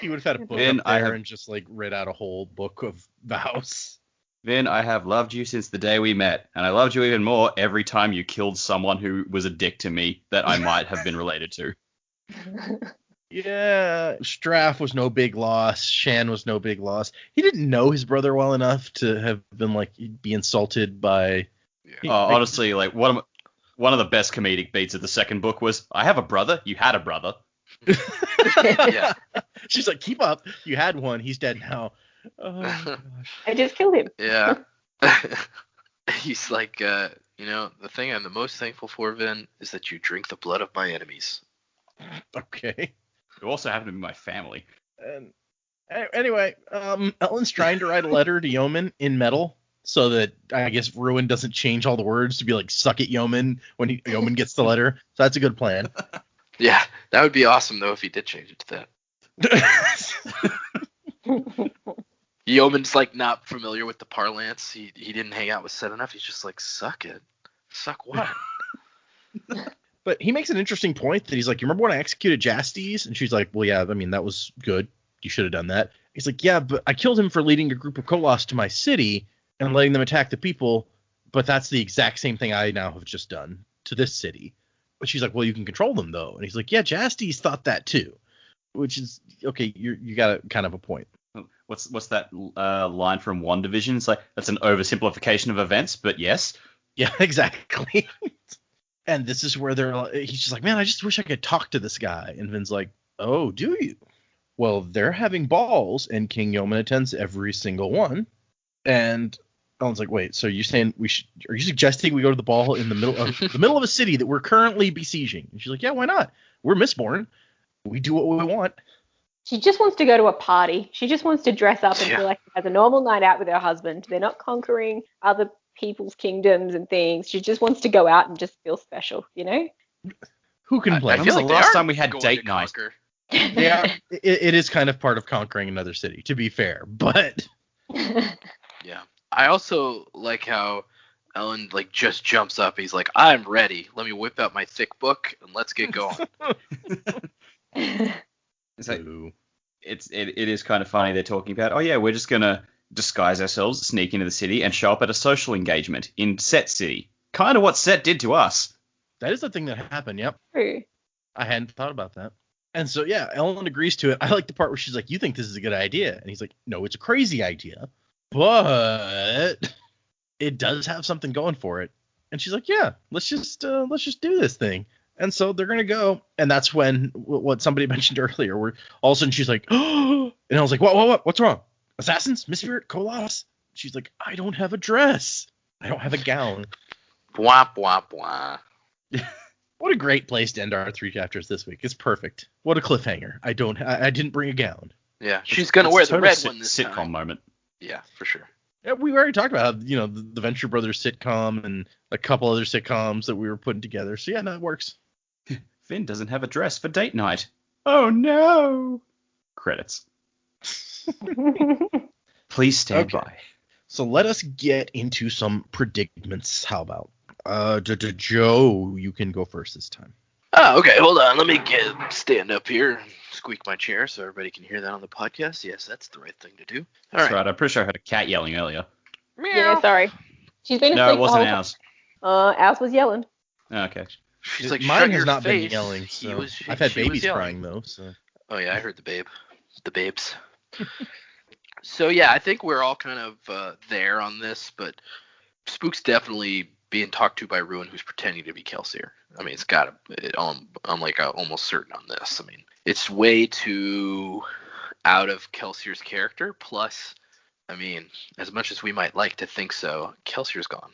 He would have had a book Then up there and just like read out a whole book of vows. Then I have loved you since the day we met, and I loved you even more every time you killed someone who was a dick to me that I might have been related to. Yeah, Straff was no big loss. Shan was no big loss. He didn't know his brother well enough to have been like be insulted by. Honestly, like one of the best comedic beats of the second book was, I have a brother. You had a brother. Yeah. She's like, keep up. You had one. He's dead now. Oh gosh. I just killed him. Yeah. He's like, the thing I'm the most thankful for, Vin, is that you drink the blood of my enemies. Okay. You also happen to be my family. And anyway, Ellen's trying to write a letter to Yeoman in metal so that I guess Ruin doesn't change all the words to be like "suck it, Yeoman" when Yeoman gets the letter. So that's a good plan. Yeah, that would be awesome though if he did change it to that. Yeoman's like not familiar with the parlance. He didn't hang out with Set enough. He's just like, suck it. Suck what? But he makes an interesting point that he's like, you remember when I executed Jastes? And she's like, well, yeah, I mean, that was good. You should have done that. He's like, yeah, but I killed him for leading a group of Kolos to my city and letting them attack the people. But that's the exact same thing I now have just done to this city. But she's like, well, you can control them, though. And he's like, yeah, Jastes thought that, too. Which is, okay, you got kind of a point. What's that line from WandaVision? It's like, that's an oversimplification of events, but yes. Yeah, exactly. And this is where he's just like, man, I just wish I could talk to this guy. And Vin's like, oh, do you? Well, they're having balls, and King Yeoman attends every single one. And Ellen's like, wait, so you're saying are you suggesting we go to the ball in the middle of a city that we're currently besieging? And she's like, yeah, why not? We're Mistborn. We do what we want. She just wants to go to a party. She just wants to dress up and feel like she has a normal night out with her husband. They're not conquering other people's kingdoms and things. She just wants to go out and just feel special, Who can blame? I feel like last time we had date night. Yeah, it is kind of part of conquering another city, to be fair. But Yeah. I also like how Ellen like just jumps up. He's like, I'm ready. Let me whip out my thick book and let's get going. It's like, it is kind of funny. They're talking about, oh yeah, we're just gonna disguise ourselves, sneak into the city, and show up at a social engagement in Set City. Kind of what Set did to us. That is the thing that happened. Yep. True. I hadn't thought about that. And so yeah, Ellen agrees to it. I like the part where she's like, "You think this is a good idea?" And he's like, "No, it's a crazy idea, but it does have something going for it." And she's like, "Yeah, let's just do this thing." And so they're gonna go, and that's when what somebody mentioned earlier, where all of a sudden she's like, "Oh!" And I was like, "What? What's wrong? Assassins? Misspirit? Kolos?" She's like, "I don't have a dress. I don't have a gown." Bwah, bwah, bwah. What a great place to end our 3 chapters this week. It's perfect. What a cliffhanger. I didn't bring a gown. Yeah, she's gonna wear the red one this sitcom time. moment. Yeah, for sure. Yeah, we already talked about how, the Venture Brothers sitcom and a couple other sitcoms that we were putting together. So yeah, no, it works. Finn doesn't have a dress for date night. Oh no! Credits. Please stand Okay. by. So let us get into some predicaments. How about Joe? You can go first this time. Oh, okay, hold on. Let me stand up here and squeak my chair so everybody can hear that on the podcast. Yes, that's the right thing to do. All That's right. right. I'm pretty sure I heard a cat yelling earlier. Yeah, sorry. She's been No, asleep it wasn't the whole ours. time. Ours was yelling. Okay. She's like, Mine shut has your not face. been yelling. He So was- I've had she was babies yelling. crying though. So Oh, yeah, I heard the babes. So, yeah, I think we're all kind of there on this, but Spook's definitely being talked to by Ruin, who's pretending to be Kelsier. I mean, I'm like almost certain on this. I mean, it's way too out of Kelsier's character. Plus, I mean, as much as we might like to think so, Kelsier's gone.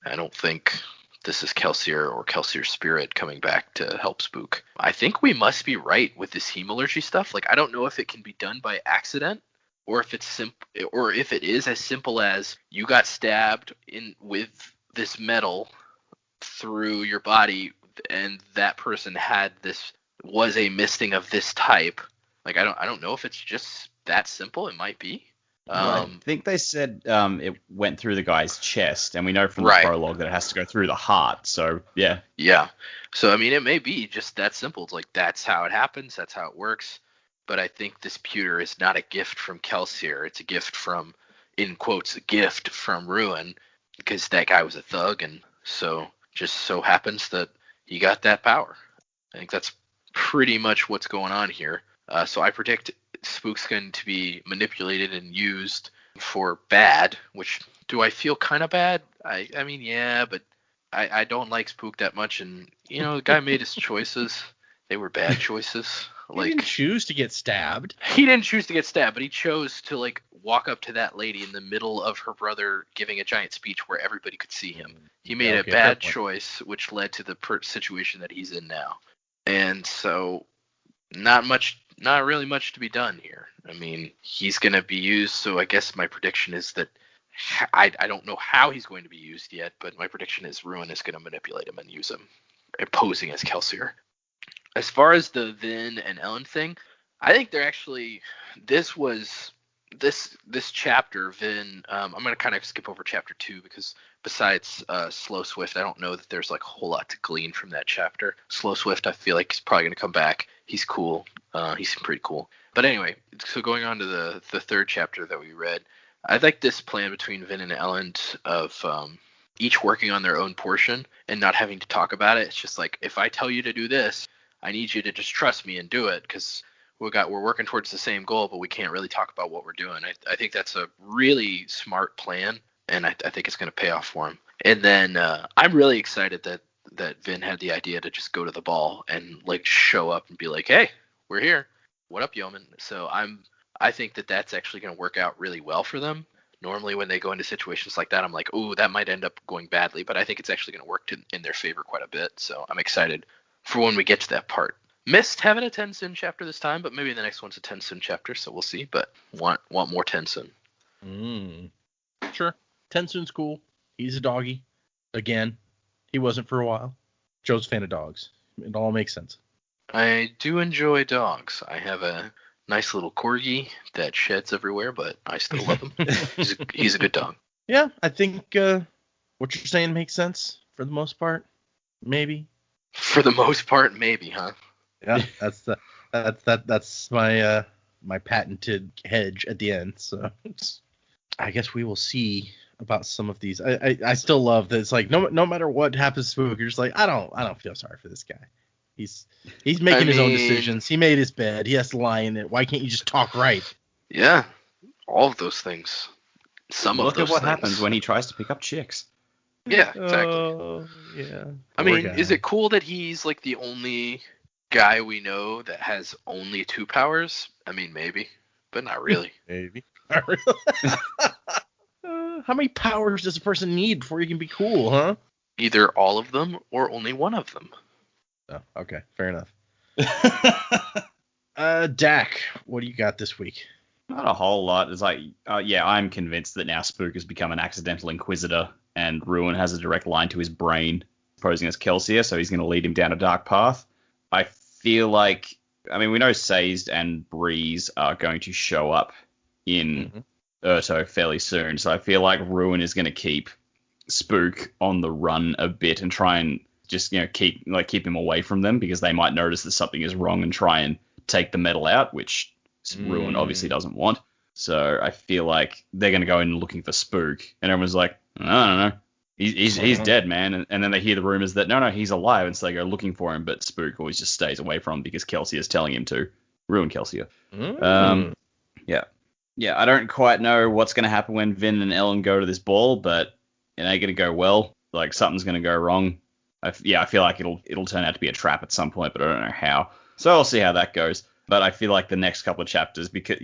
I don't think this is Kelsier or Kelsier's spirit coming back to help Spook. I think we must be right with this heme allergy stuff. Like, I don't know if it can be done by accident, or if if it is as simple as you got stabbed with this metal through your body, and that person was a misting of this type. Like, I don't know if it's just that simple. It might be. I think they said it went through the guy's chest, and we know from the Right. prologue that it has to go through the heart. So yeah. Yeah. So, I mean, it may be just that simple. It's like, that's how it happens. That's how it works. But I think this pewter is not a gift from Kelsier. It's a gift from, in quotes, a gift from Ruin, because that guy was a thug, and so just so happens that he got that power. I think that's pretty much what's going on here. So I predict Spook's going to be manipulated and used for bad, which, do I feel kind of bad? I mean, yeah, but I don't like Spook that much, and, the guy made his choices. They were bad choices. he didn't choose to get stabbed. He didn't choose to get stabbed, but he chose to, like, walk up to that lady in the middle of her brother giving a giant speech where everybody could see him. He made Yeah, a okay, bad fair point. choice, which led to the situation that he's in now. And so, not really much to be done here. I mean, he's going to be used, so I guess my prediction is that I don't know how he's going to be used yet, but my prediction is Ruin is going to manipulate him and use him, posing as Kelsier. As far as the Vin and Ellen thing, I think they're actually, this chapter, Vin, I'm going to kind of skip over chapter 2 because besides Slow Swift, I don't know that there's like a whole lot to glean from that chapter. Slow Swift, I feel like he's probably going to come back. He's cool. He's pretty cool. But anyway, so going on to the third chapter that we read, I like this plan between Vin and Ellen of each working on their own portion and not having to talk about it. It's just like, if I tell you to do this, I need you to just trust me and do it, because we're working towards the same goal, but we can't really talk about what we're doing. I think that's a really smart plan, and I think it's going to pay off for him. And then I'm really excited that Vin had the idea to just go to the ball and like show up and be like, hey, we're here. What up, yeoman? So I think that that's actually going to work out really well for them. Normally when they go into situations like that, I'm like, ooh, that might end up going badly, but I think it's actually going to work in their favor quite a bit. So I'm excited for when we get to that part. Missed having a Tensoon chapter this time, but maybe the next one's a Tensoon chapter, so we'll see. But want more Tensoon. Sure. Tensoon's cool. He's a doggy. Again, he wasn't for a while. Joe's a fan of dogs. It all makes sense. I do enjoy dogs. I have a nice little corgi that sheds everywhere, but I still love him. He's a good dog. Yeah, I think what you're saying makes sense for the most part. Maybe. For the most part, maybe, huh? Yeah, that's my my patented hedge at the end. So I guess we will see about some of these. I still love that it's like no matter what happens to Spook, you're just like I don't feel sorry for this guy. He's making his own decisions. He made his bed. He has to lie in it. Why can't you just talk right? Yeah, all of those things. Look at what happens when he tries to pick up chicks. Yeah, exactly. Oh, yeah. I mean, is it cool that he's like the only guy we know that has only 2 powers? I mean, maybe, but not really. Maybe. Not really. How many powers does a person need before he can be cool, huh? Either all of them or only one of them. Oh, okay, fair enough. Dak, what do you got this week? Not a whole lot. It's like, yeah, I'm convinced that now Spook has become an accidental inquisitor, and Ruin has a direct line to his brain, posing as Kelsier, so he's going to lead him down a dark path. I feel like, I mean, we know Sazed and Breeze are going to show up in Urto fairly soon, so I feel like Ruin is going to keep Spook on the run a bit and try and just, keep him away from them, because they might notice that something is wrong and try and take the metal out, which Ruin obviously doesn't want. So I feel like they're going to go in looking for Spook, and everyone's like, I don't know. He's dead, man. And then they hear the rumors that, no, he's alive, and so they go looking for him, but Spook always just stays away from him because Kelsier is telling him to. Ruin Kelsier. Yeah, I don't quite know what's going to happen when Vin and Ellen go to this ball, but it ain't going to go well. Like, something's going to go wrong. I feel like it'll turn out to be a trap at some point, but I don't know how. So I'll see how that goes. But I feel like the next couple of chapters, because,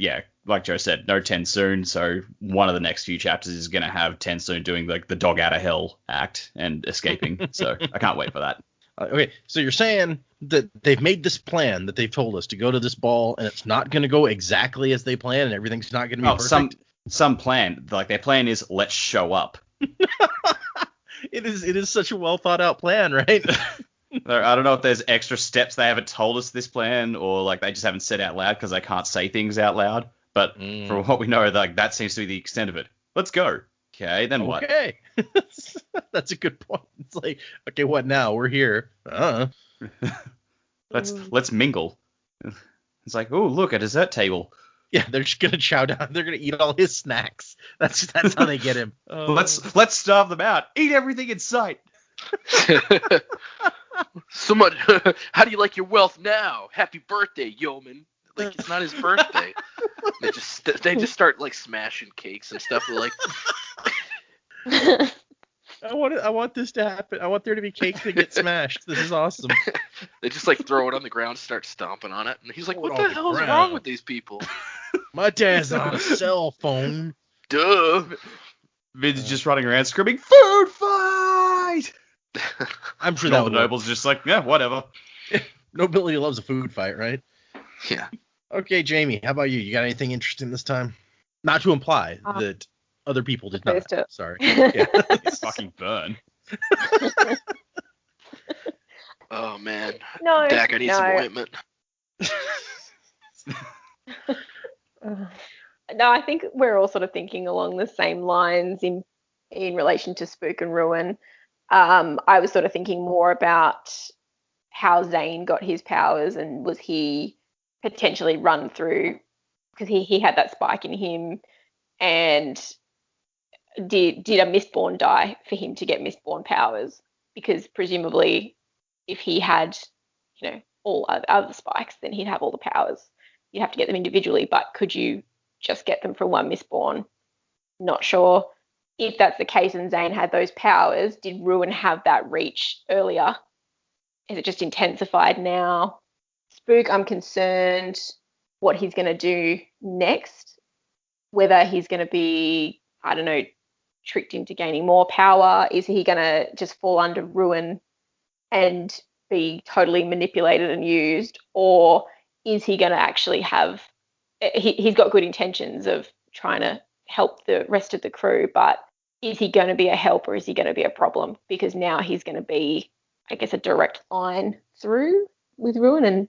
like Joe said, no Tensoon, so one of the next few chapters is going to have Tensoon doing the dog out of hell act and escaping. So I can't wait for that. Okay, so you're saying that they've made this plan that they've told us to go to this ball, and it's not going to go exactly as they planned, and everything's not going to be perfect? Some plan. Like, their plan is, let's show up. It is such a well thought out plan, right? I don't know if there's extra steps they haven't told us this plan, or like they just haven't said out loud because they can't say things out loud. But from what we know, like that seems to be the extent of it. Let's go. Okay, then what? Okay, that's a good point. It's like, okay, what now? We're here. Let's mingle. It's like, oh, look, a dessert table. Yeah, they're just gonna chow down. They're gonna eat all his snacks. That's how they get him. Let's starve them out. Eat everything in sight. So much. How do you like your wealth now? Happy birthday, yeoman. Like, it's not his birthday. They just start like smashing cakes and stuff. They're like, I want this to happen. I want there to be cakes that get smashed. This is awesome. They just like throw it on the ground, start stomping on it, and he's like, "What the hell is wrong with these people?" My dad's on a cell phone. Duh. Vin's just running around screaming, "Food fight!" I'm sure that the nobles just like, yeah, whatever. Nobody loves a food fight, right? Yeah. Okay, Jamie, how about you? You got anything interesting this time? Not to imply that other people did not. Sorry. Yeah. Fucking burn. Oh man. No. Dak, I need some ointment. No, I think we're all sort of thinking along the same lines in relation to Spook and Ruin. I was sort of thinking more about how Zane got his powers, and was he potentially run through because he had that spike in him, and did a Mistborn die for him to get Mistborn powers? Because presumably if he had, all other spikes, then he'd have all the powers. You'd have to get them individually, but could you just get them from one Mistborn? Not sure. If that's the case and Zane had those powers, did Ruin have that reach earlier? Is it just intensified now? Spook, I'm concerned what he's going to do next. Whether he's going to be, I don't know, tricked into gaining more power. Is he going to just fall under Ruin and be totally manipulated and used? Or is he going to actually have... He's got good intentions of trying to help the rest of the crew, but is he going to be a help or is he going to be a problem? Because now he's going to be, I guess, a direct line through with Ruin, and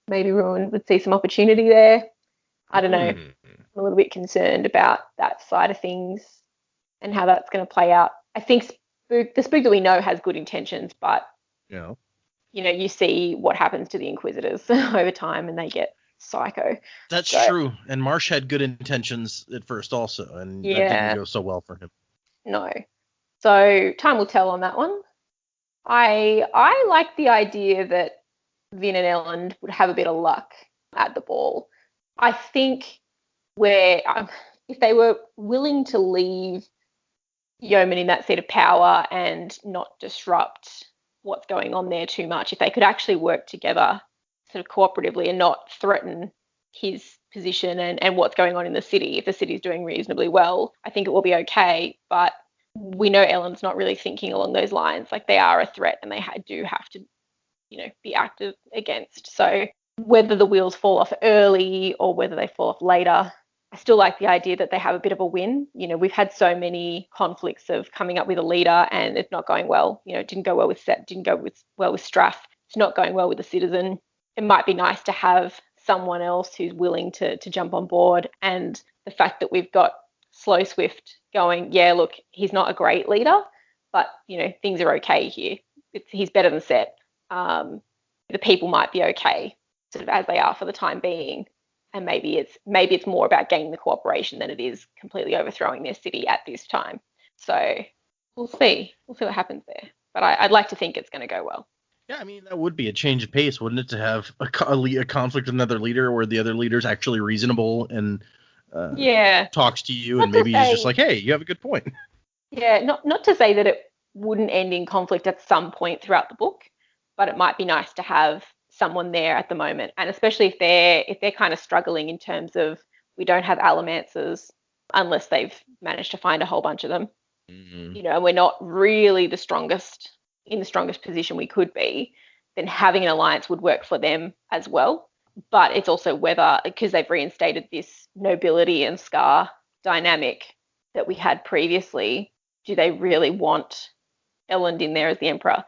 maybe Ruin would see some opportunity there. I don't know. I'm a little bit concerned about that side of things and how that's going to play out. I think the Spook that we know has good intentions, but you see what happens to the Inquisitors over time, and they get psycho. That's true. And Marsh had good intentions at first also, and that didn't go so well for him. No. So time will tell on that one. I like the idea that Vin and Ellen would have a bit of luck at the ball. I think if they were willing to leave Yeoman in that seat of power and not disrupt what's going on there too much, if they could actually work together sort of cooperatively and not threaten his position and what's going on in the city, if the city's doing reasonably well, I think it will be okay. But we know Ellen's not really thinking along those lines. Like, they are a threat and they do have to, be acted against. So whether the wheels fall off early or whether they fall off later, I still like the idea that they have a bit of a win. You know, we've had so many conflicts of coming up with a leader and it's not going well. You know, it didn't go well with Seth, didn't go well with Straff. It's not going well with the Citizen. It might be nice to have someone else who's willing to jump on board. And the fact that we've got Slow Swift going, yeah, look, he's not a great leader, but, you know, things are okay here. He's better than Seth. The people might be okay, sort of as they are for the time being. And maybe it's more about gaining the cooperation than it is completely overthrowing their city at this time. So we'll see. We'll see what happens there. But I'd like to think it's going to go well. Yeah, I mean, that would be a change of pace, wouldn't it, to have a conflict with another leader where the other leader's actually reasonable and talks to you, and maybe he's just like, hey, you have a good point. Yeah, not to say that it wouldn't end in conflict at some point throughout the book, but it might be nice to have someone there at the moment, and especially if they're kind of struggling in terms of we don't have allomancers unless they've managed to find a whole bunch of them, you know, and we're not really in the strongest position we could be, then having an alliance would work for them as well. But it's also whether, because they've reinstated this nobility and Scar dynamic that we had previously, do they really want Elend in there as the Emperor?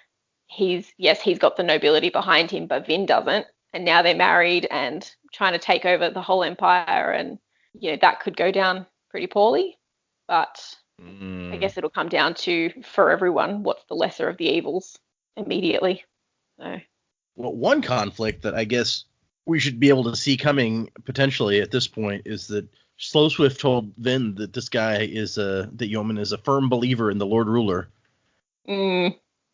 He's got the nobility behind him, but Vin doesn't. And now they're married and trying to take over the whole empire. And, you know, that could go down pretty poorly. But I guess it'll come down to, for everyone, what's the lesser of the evils immediately. So. Well, one conflict that I guess we should be able to see coming potentially at this point is that Slow Swift told Vin that this guy that Yeoman is a firm believer in the Lord Ruler.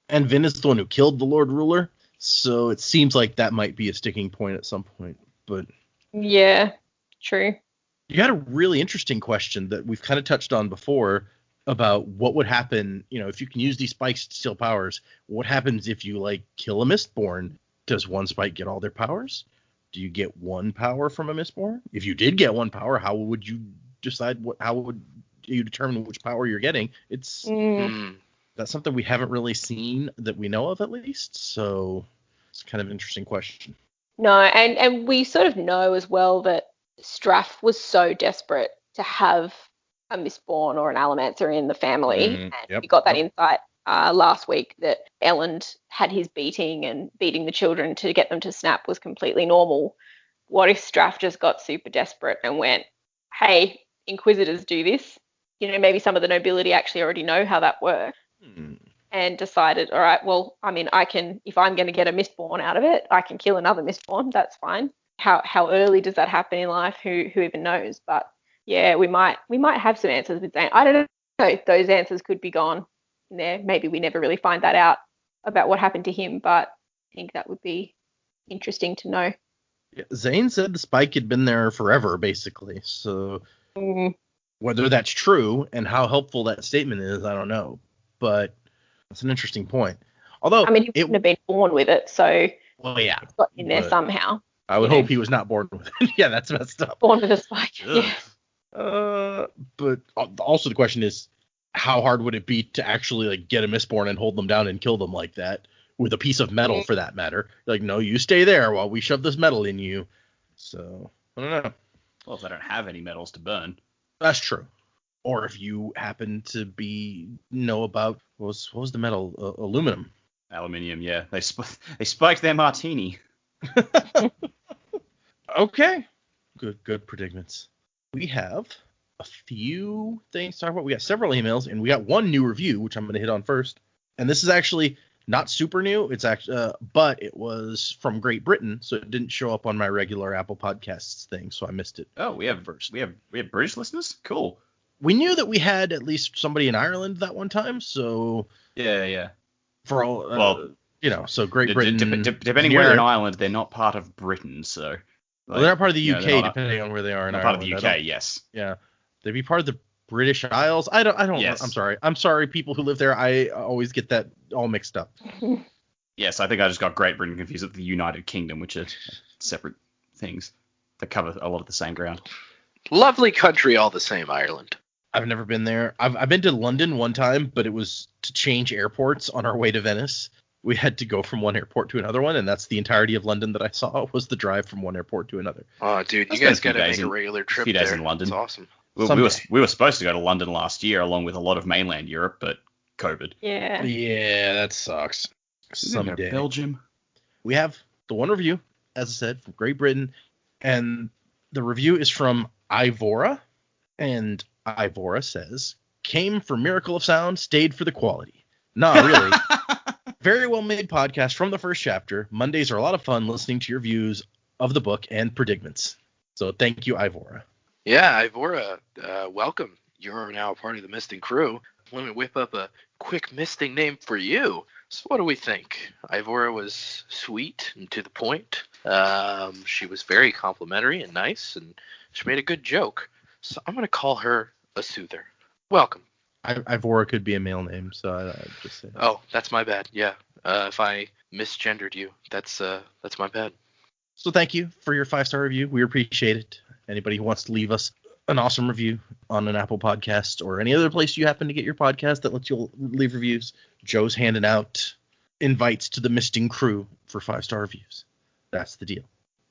And Vin is the one who killed the Lord Ruler, so it seems like that might be a sticking point at some point. But yeah, true. You had a really interesting question that we've kind of touched on before about what would happen, you know, if you can use these spikes to steal powers. What happens if you like kill a Mistborn? Does one spike get all their powers? Do you get one power from a Mistborn? If you did get one power, how would you decide how would you determine which power you're getting? It's that's something we haven't really seen that we know of, at least. So it's kind of an interesting question. No, and we sort of know as well that Straff was so desperate to have a Mistborn or an Allomancer in the family. And we got that insight last week that Elend had his beating the children to get them to snap was completely normal. What if Straff just got super desperate and went, hey, Inquisitors do this? You know, maybe some of the nobility actually already know how that works. And decided, all right, well, I mean, I can, if I'm going to get a Mistborn out of it, I can kill another Mistborn. That's fine. How early does that happen in life? Who even knows? But yeah, we might have some answers with Zane. I don't know. Those answers could be gone in there. Maybe we never really find that out about what happened to him, but I think that would be interesting to know. Yeah, Zane said the spike had been there forever, basically. So whether that's true and how helpful that statement is, I don't know. But that's an interesting point. Although, I mean, he wouldn't have been born with it, so yeah, it's got in there somehow. I would hope he was not born with it. Yeah, that's messed up. Born with a spike. Yeah. But also the question is, how hard would it be to actually like get a Mistborn and hold them down and kill them like that with a piece of metal, for that matter? Like, no, you stay there while we shove this metal in you. So I don't know. Well, if they don't have any metals to burn, that's true. Or if you happen to know about what was the metal? Aluminum. Aluminium, yeah. They spiked their martini. Okay. Good predicaments. We have a few things to talk about. We got several emails, and we got one new review, which I'm going to hit on first. And this is actually not super new. It's actually, but it was from Great Britain, so it didn't show up on my regular Apple Podcasts thing, so I missed it. Oh, we have British listeners? Cool. We knew that we had at least somebody in Ireland that one time, so yeah. For all, so Great Britain. Depending where in Ireland, they're not part of Britain, so. Well, they're not part of the UK, depending on where they are in Ireland. Part of the UK, yes. Yeah, they'd be part of the British Isles. I don't. Yes. I'm sorry, people who live there. I always get that all mixed up. Yes, I think I just got Great Britain confused with the United Kingdom, which are separate things that cover a lot of the same ground. Lovely country, all the same, Ireland. I've never been there. I've been to London one time, but it was to change airports on our way to Venice. we had to go from one airport to another one, and that's the entirety of London that I saw was the drive from one airport to another. Oh, dude, you That's guys been a few got to days make a in- regular a trip few days there. in London. It's awesome. We were supposed to go to London last year, along with a lot of mainland Europe, but COVID. Yeah. Yeah, that sucks. Someday. Belgium. We have the one review, as I said, from Great Britain, and the review is from Ivora, and Ivora says, came for miracle of sound, stayed for the quality. Nah, really. Very well made podcast from the first chapter. Mondays are a lot of fun listening to your views of the book and predicaments. So thank you, Ivora. Yeah, Ivora, welcome. You're now a part of the Misting crew. Let me whip up a quick Misting name for you. So what do we think? Ivora was sweet and to the point. She was very complimentary and nice, and she made a good joke. So I'm going to call her a soother. Welcome. Ivora could be a male name, so I'd just say. Oh, that's my bad. Yeah. If I misgendered you, that's my bad. So thank you for your 5-star review. We appreciate it. Anybody who wants to leave us an awesome review on an Apple podcast or any other place you happen to get your podcast that lets you leave reviews, Joe's handing out invites to the Misting crew for 5-star reviews. That's the deal.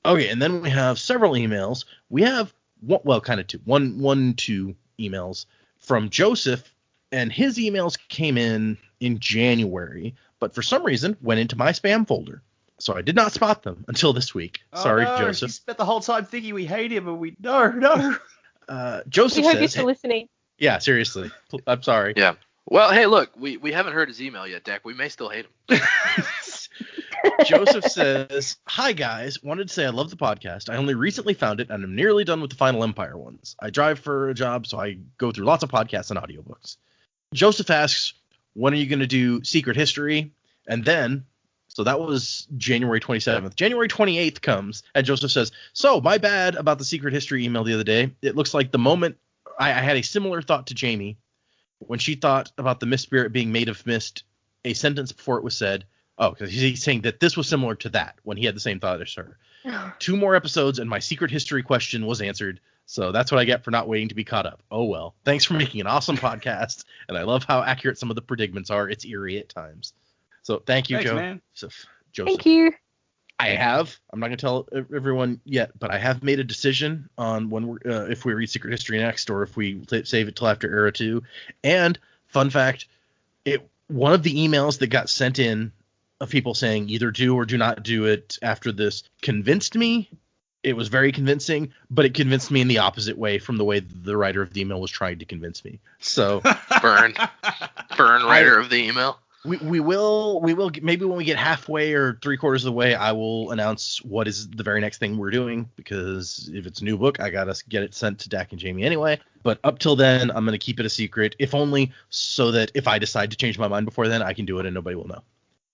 Okay, and then we have several emails. We have two emails from Joseph, and his emails came in January, but for some reason went into my spam folder. So I did not spot them until this week. Sorry, Joseph. He spent the whole time thinking we hate him, and we no. Joseph We hope you're says, still listening. yeah, seriously. I'm sorry. Yeah. Well, hey, look, we haven't heard his email yet, Dak. We may still hate him. Joseph says, hi guys, wanted to say I love the podcast. I only recently found it and I'm nearly done with the Final Empire ones. I drive for a job, so I go through lots of podcasts and audiobooks. Joseph asks, when are you going to do Secret History? And then, so that was January 27th. January 28th comes, and Joseph says, so my bad about the Secret History email the other day. It looks like the moment I had a similar thought to Jamie when she thought about the mist spirit being made of mist a sentence before it was said. Oh, because he's saying that this was similar to that when he had the same thought as her. 2 more episodes and my Secret History question was answered. So that's what I get for not waiting to be caught up. Oh, well. Thanks for making an awesome podcast. And I love how accurate some of the predicaments are. It's eerie at times. So thank you, Thanks, Joe. man. Joseph. Thank you. I'm not going to tell everyone yet, but I have made a decision on when we're if we read Secret History next or if we save it till after Era 2. And fun fact, one of the emails that got sent in of people saying either do or do not do it after this convinced me. It was very convincing, but it convinced me in the opposite way from the way the writer of the email was trying to convince me. So Burn writer of the email. We will maybe when we get halfway or 3/4 of the way, I will announce what is the very next thing we're doing, because if it's a new book, I gotta get it sent to Dak and Jamie anyway. But up till then, I'm gonna keep it a secret, if only so that if I decide to change my mind before then, I can do it and nobody will know.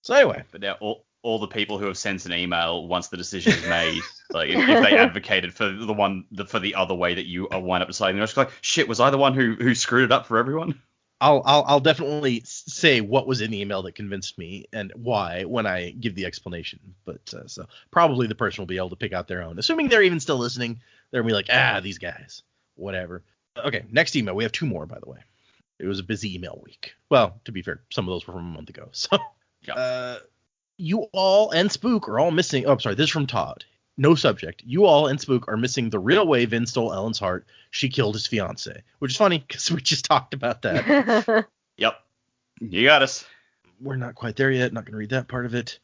So anyway, But now all the people who have sent an email once the decision is made, like if they advocated for the other way that you wind up deciding, they're just like, shit, was I the one who screwed it up for everyone? I'll definitely say what was in the email that convinced me and why when I give the explanation. But so probably the person will be able to pick out their own. Assuming they're even still listening, they'll be like, these guys, whatever. Okay, next email. We have 2 more, by the way. It was a busy email week. Well, to be fair, some of those were from a month ago. So you all and Spook are all missing. Oh, I'm sorry. This is from Todd. No subject. You all and Spook are missing the real way Vin stole Ellen's heart. She killed his fiance, which is funny because we just talked about that. Yep. You got us. We're not quite there yet. Not going to read that part of it.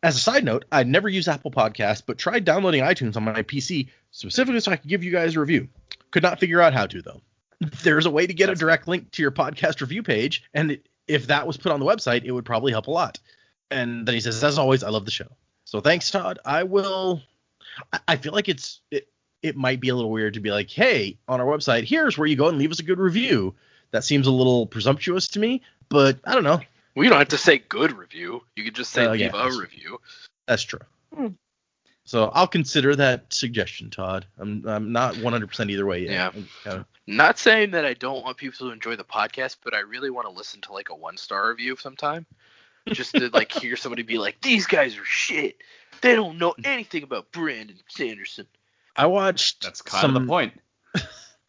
As a side note, I'd never used Apple Podcasts, but tried downloading iTunes on my PC specifically so I could give you guys a review. Could not figure out how to, though. There's a way to get a direct link to your podcast review page, and if that was put on the website, it would probably help a lot. And then he says, as always, I love the show. So thanks, Todd. I feel like it might be a little weird to be like, hey, on our website, here's where you go and leave us a good review. That seems a little presumptuous to me, but I don't know. Well, you don't have to say good review. You could just say leave a review. That's true. So I'll consider that suggestion, Todd. I'm not 100% either way yet. Yeah. Not saying that I don't want people to enjoy the podcast, but I really want to listen to like a 1-star review sometime. Just to like hear somebody be like, these guys are shit. They don't know anything about Brandon Sanderson. I watched. That's kind of the point.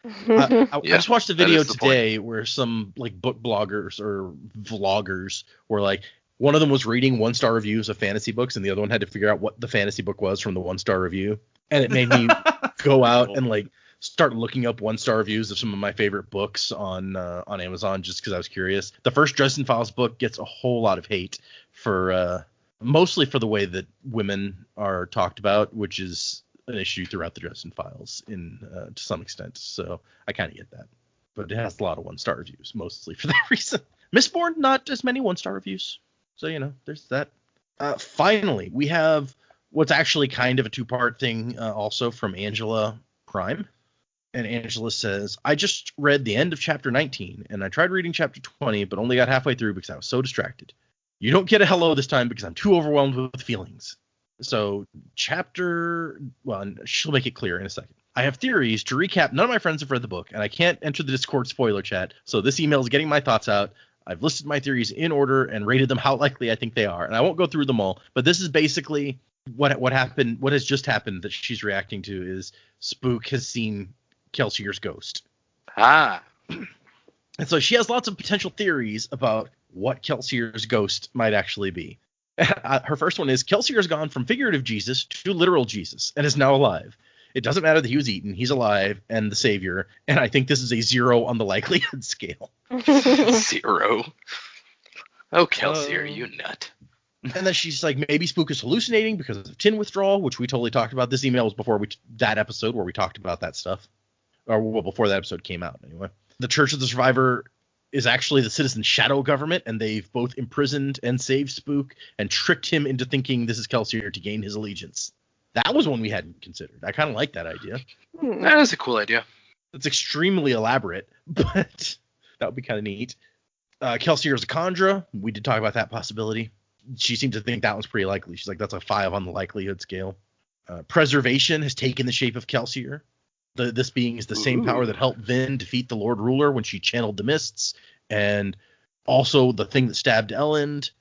I just watched a video today where some like book bloggers or vloggers were like, one of them was reading 1-star reviews of fantasy books, and the other one had to figure out what the fantasy book was from the 1-star review. And it made me go out and like start looking up 1-star reviews of some of my favorite books on Amazon just because I was curious. The first Dresden Files book gets a whole lot of hate for mostly for the way that women are talked about, which is an issue throughout the Dresden Files to some extent. So I kind of get that. But it has a lot of 1-star reviews, mostly for that reason. Mistborn, not as many 1-star reviews. So, there's that. Finally, we have what's actually kind of a 2-part thing also from Angela Prime. And Angela says, I just read the end of chapter 19, and I tried reading chapter 20, but only got halfway through because I was so distracted. You don't get a hello this time because I'm too overwhelmed with feelings. So she'll make it clear in a second. I have theories. To recap, none of my friends have read the book, and I can't enter the Discord spoiler chat, so this email is getting my thoughts out. I've listed my theories in order and rated them how likely I think they are, and I won't go through them all, but this is basically what happened. What has just happened that she's reacting to is Spook has seen Kelsier's ghost. Ah. And so she has lots of potential theories about what Kelsier's ghost might actually be. Her first one is Kelsier has gone from figurative Jesus to literal Jesus and is now alive. It doesn't matter that he was eaten. He's alive and the savior. And I think this is a 0 on the likelihood scale. 0. Oh, Kelsier, you nut. And then she's like, maybe Spook is hallucinating because of tin withdrawal, which we totally talked about. This email was before that episode where we talked about that stuff. Or before that episode came out, anyway. The Church of the Survivor is actually the citizen shadow government, and they've both imprisoned and saved Spook and tricked him into thinking this is Kelsier to gain his allegiance. That was one we hadn't considered. I kind of like that idea. That is a cool idea. It's extremely elaborate, but that would be kind of neat. Kelsier is a Khandra. We did talk about that possibility. She seemed to think that one's pretty likely. She's like, that's a 5 on the likelihood scale. Preservation has taken the shape of Kelsier. This being is the same power that helped Vin defeat the Lord Ruler when she channeled the mists, and also the thing that stabbed Elend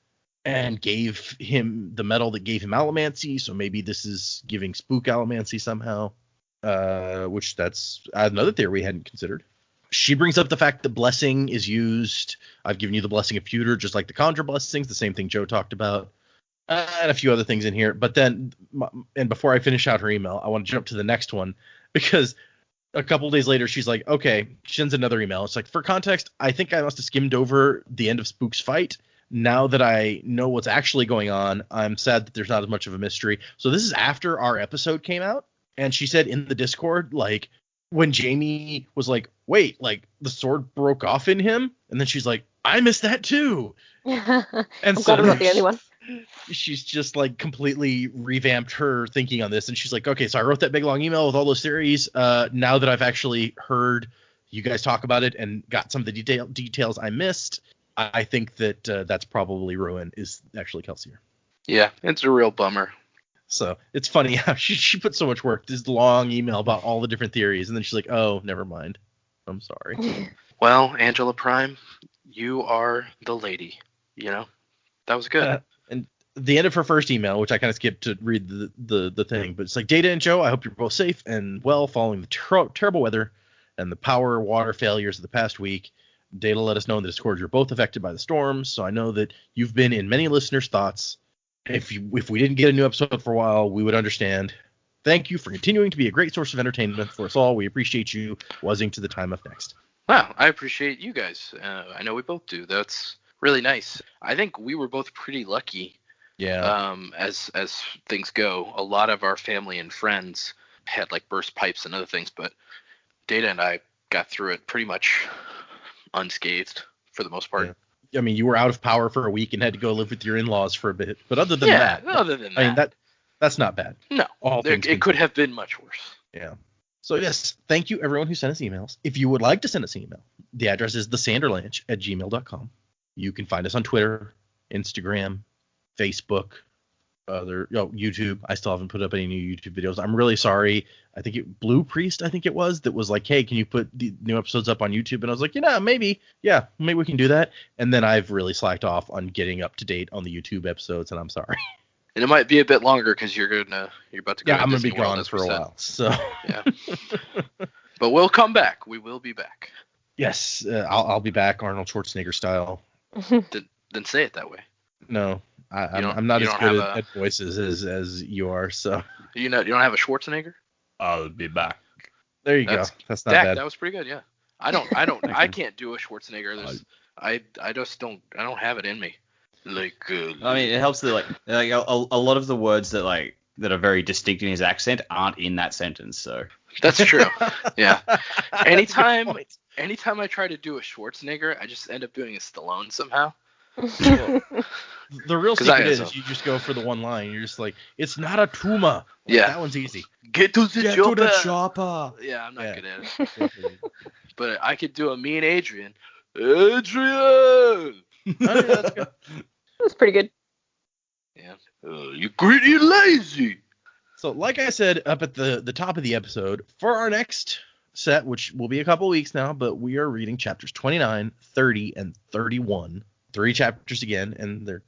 and gave him the metal that gave him allomancy. So maybe this is giving Spook allomancy somehow, which that's another theory we hadn't considered. She brings up the fact that blessing is used. I've given you the blessing of pewter, just like the Khandra blessings, the same thing Joe talked about, and a few other things in here. But then, and before I finish out her email, I want to jump to the next one, because a couple days later, she's like, okay, she sends another email. It's like, for context, I think I must have skimmed over the end of Spook's fight. Now that I know what's actually going on, I'm sad that there's not as much of a mystery. So this is after our episode came out. And she said in the Discord, like, when Jamie was like, wait, like, the sword broke off in him? And then she's like, I missed that too. And I'm glad I'm not the only one. She's just like completely revamped her thinking on this, and she's like, okay, so I wrote that big long email with all those theories. Now that I've actually heard you guys talk about it and got some of the details I missed, I think that that's probably Rowan is actually Kelsier. Yeah, it's a real bummer. So it's funny how she put so much work, this long email about all the different theories, and then she's like, oh, never mind, I'm sorry. Well, Angela Prime, you are the lady. That was good. And the end of her first email, which I kind of skipped to read the thing, but it's like, Data and Joe, I hope you're both safe and well following the terrible weather and the power water failures of the past week. Data let us know in the Discord you're both affected by the storms, so I know that you've been in many listeners' thoughts. If we didn't get a new episode for a while, we would understand. Thank you for continuing to be a great source of entertainment for us all. We appreciate you wuzzing to the time of next. Wow, I appreciate you guys. I know we both do. That's really nice. I think we were both pretty lucky. Yeah. As things go, a lot of our family and friends had like burst pipes and other things, but Data and I got through it pretty much unscathed for the most part. Yeah. I mean, you were out of power for a week and had to go live with your in-laws for a bit, but other than I mean, that's not bad. No, it could have been much worse. Yeah. So yes, thank you everyone who sent us emails. If you would like to send us an email, the address is thesanderlanche@gmail.com. You can find us on Twitter, Instagram, Facebook, YouTube. I still haven't put up any new YouTube videos. I'm really sorry. I think Blue Priest, that was like, hey, can you put the new episodes up on YouTube? And I was like, maybe we can do that. And then I've really slacked off on getting up to date on the YouTube episodes, and I'm sorry. And it might be a bit longer because you're about to go. Yeah, I'm gonna be gone for a while. So yeah, but we'll come back. We will be back. Yes, I'll be back, Arnold Schwarzenegger style. Then say it that way. No, You don't- I'm not you as don't good have at voices as you are. So You don't have a Schwarzenegger? I'll be back. there you That's- go. That's not Dak, bad. that was pretty good. Yeah. I can't do a Schwarzenegger. I just don't have it in me. Like. I mean, it helps that like a lot of the words that are very distinct in his accent aren't in that sentence. So That's true. Yeah. That's a good Anytime point. I try to do a Schwarzenegger, I just end up doing a Stallone somehow. The real 'Cause secret I- is you just go for the one line. You're just like, it's not a tumor. Like, Yeah. that one's easy. Get to the get chopper. to the chopper. Yeah, I'm not Yeah. good at it. But I could do a me and Adrian. Adrian! Oh, yeah, that's good. It was pretty good. Yeah. You greedy and lazy. So, like I said up at the top of the episode, for our next set, which will be a couple weeks now, but we are reading chapters 29, 30, and 31. 3 chapters again, and they're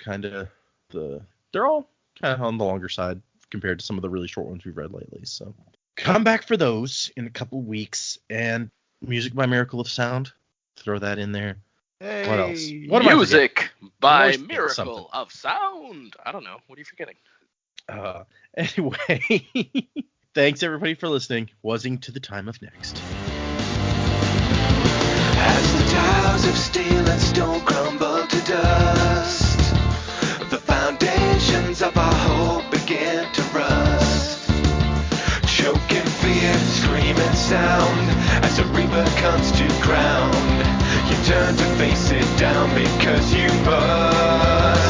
all kind of on the longer side compared to some of the really short ones we've read lately. So come back for those in a couple weeks, and Music by Miracle of Sound. Throw that in there. Hey. What else? What am I Music by always forgetting Miracle something. of Sound. I don't know. What are you forgetting? Anyway, thanks everybody for listening. Wuzzing to the time of next. As the towers of steel and stone crumble to dust, the foundations of our hope begin to rust. Choking fear, screaming sound, as the reaper comes to ground. You turn to face it down because you must.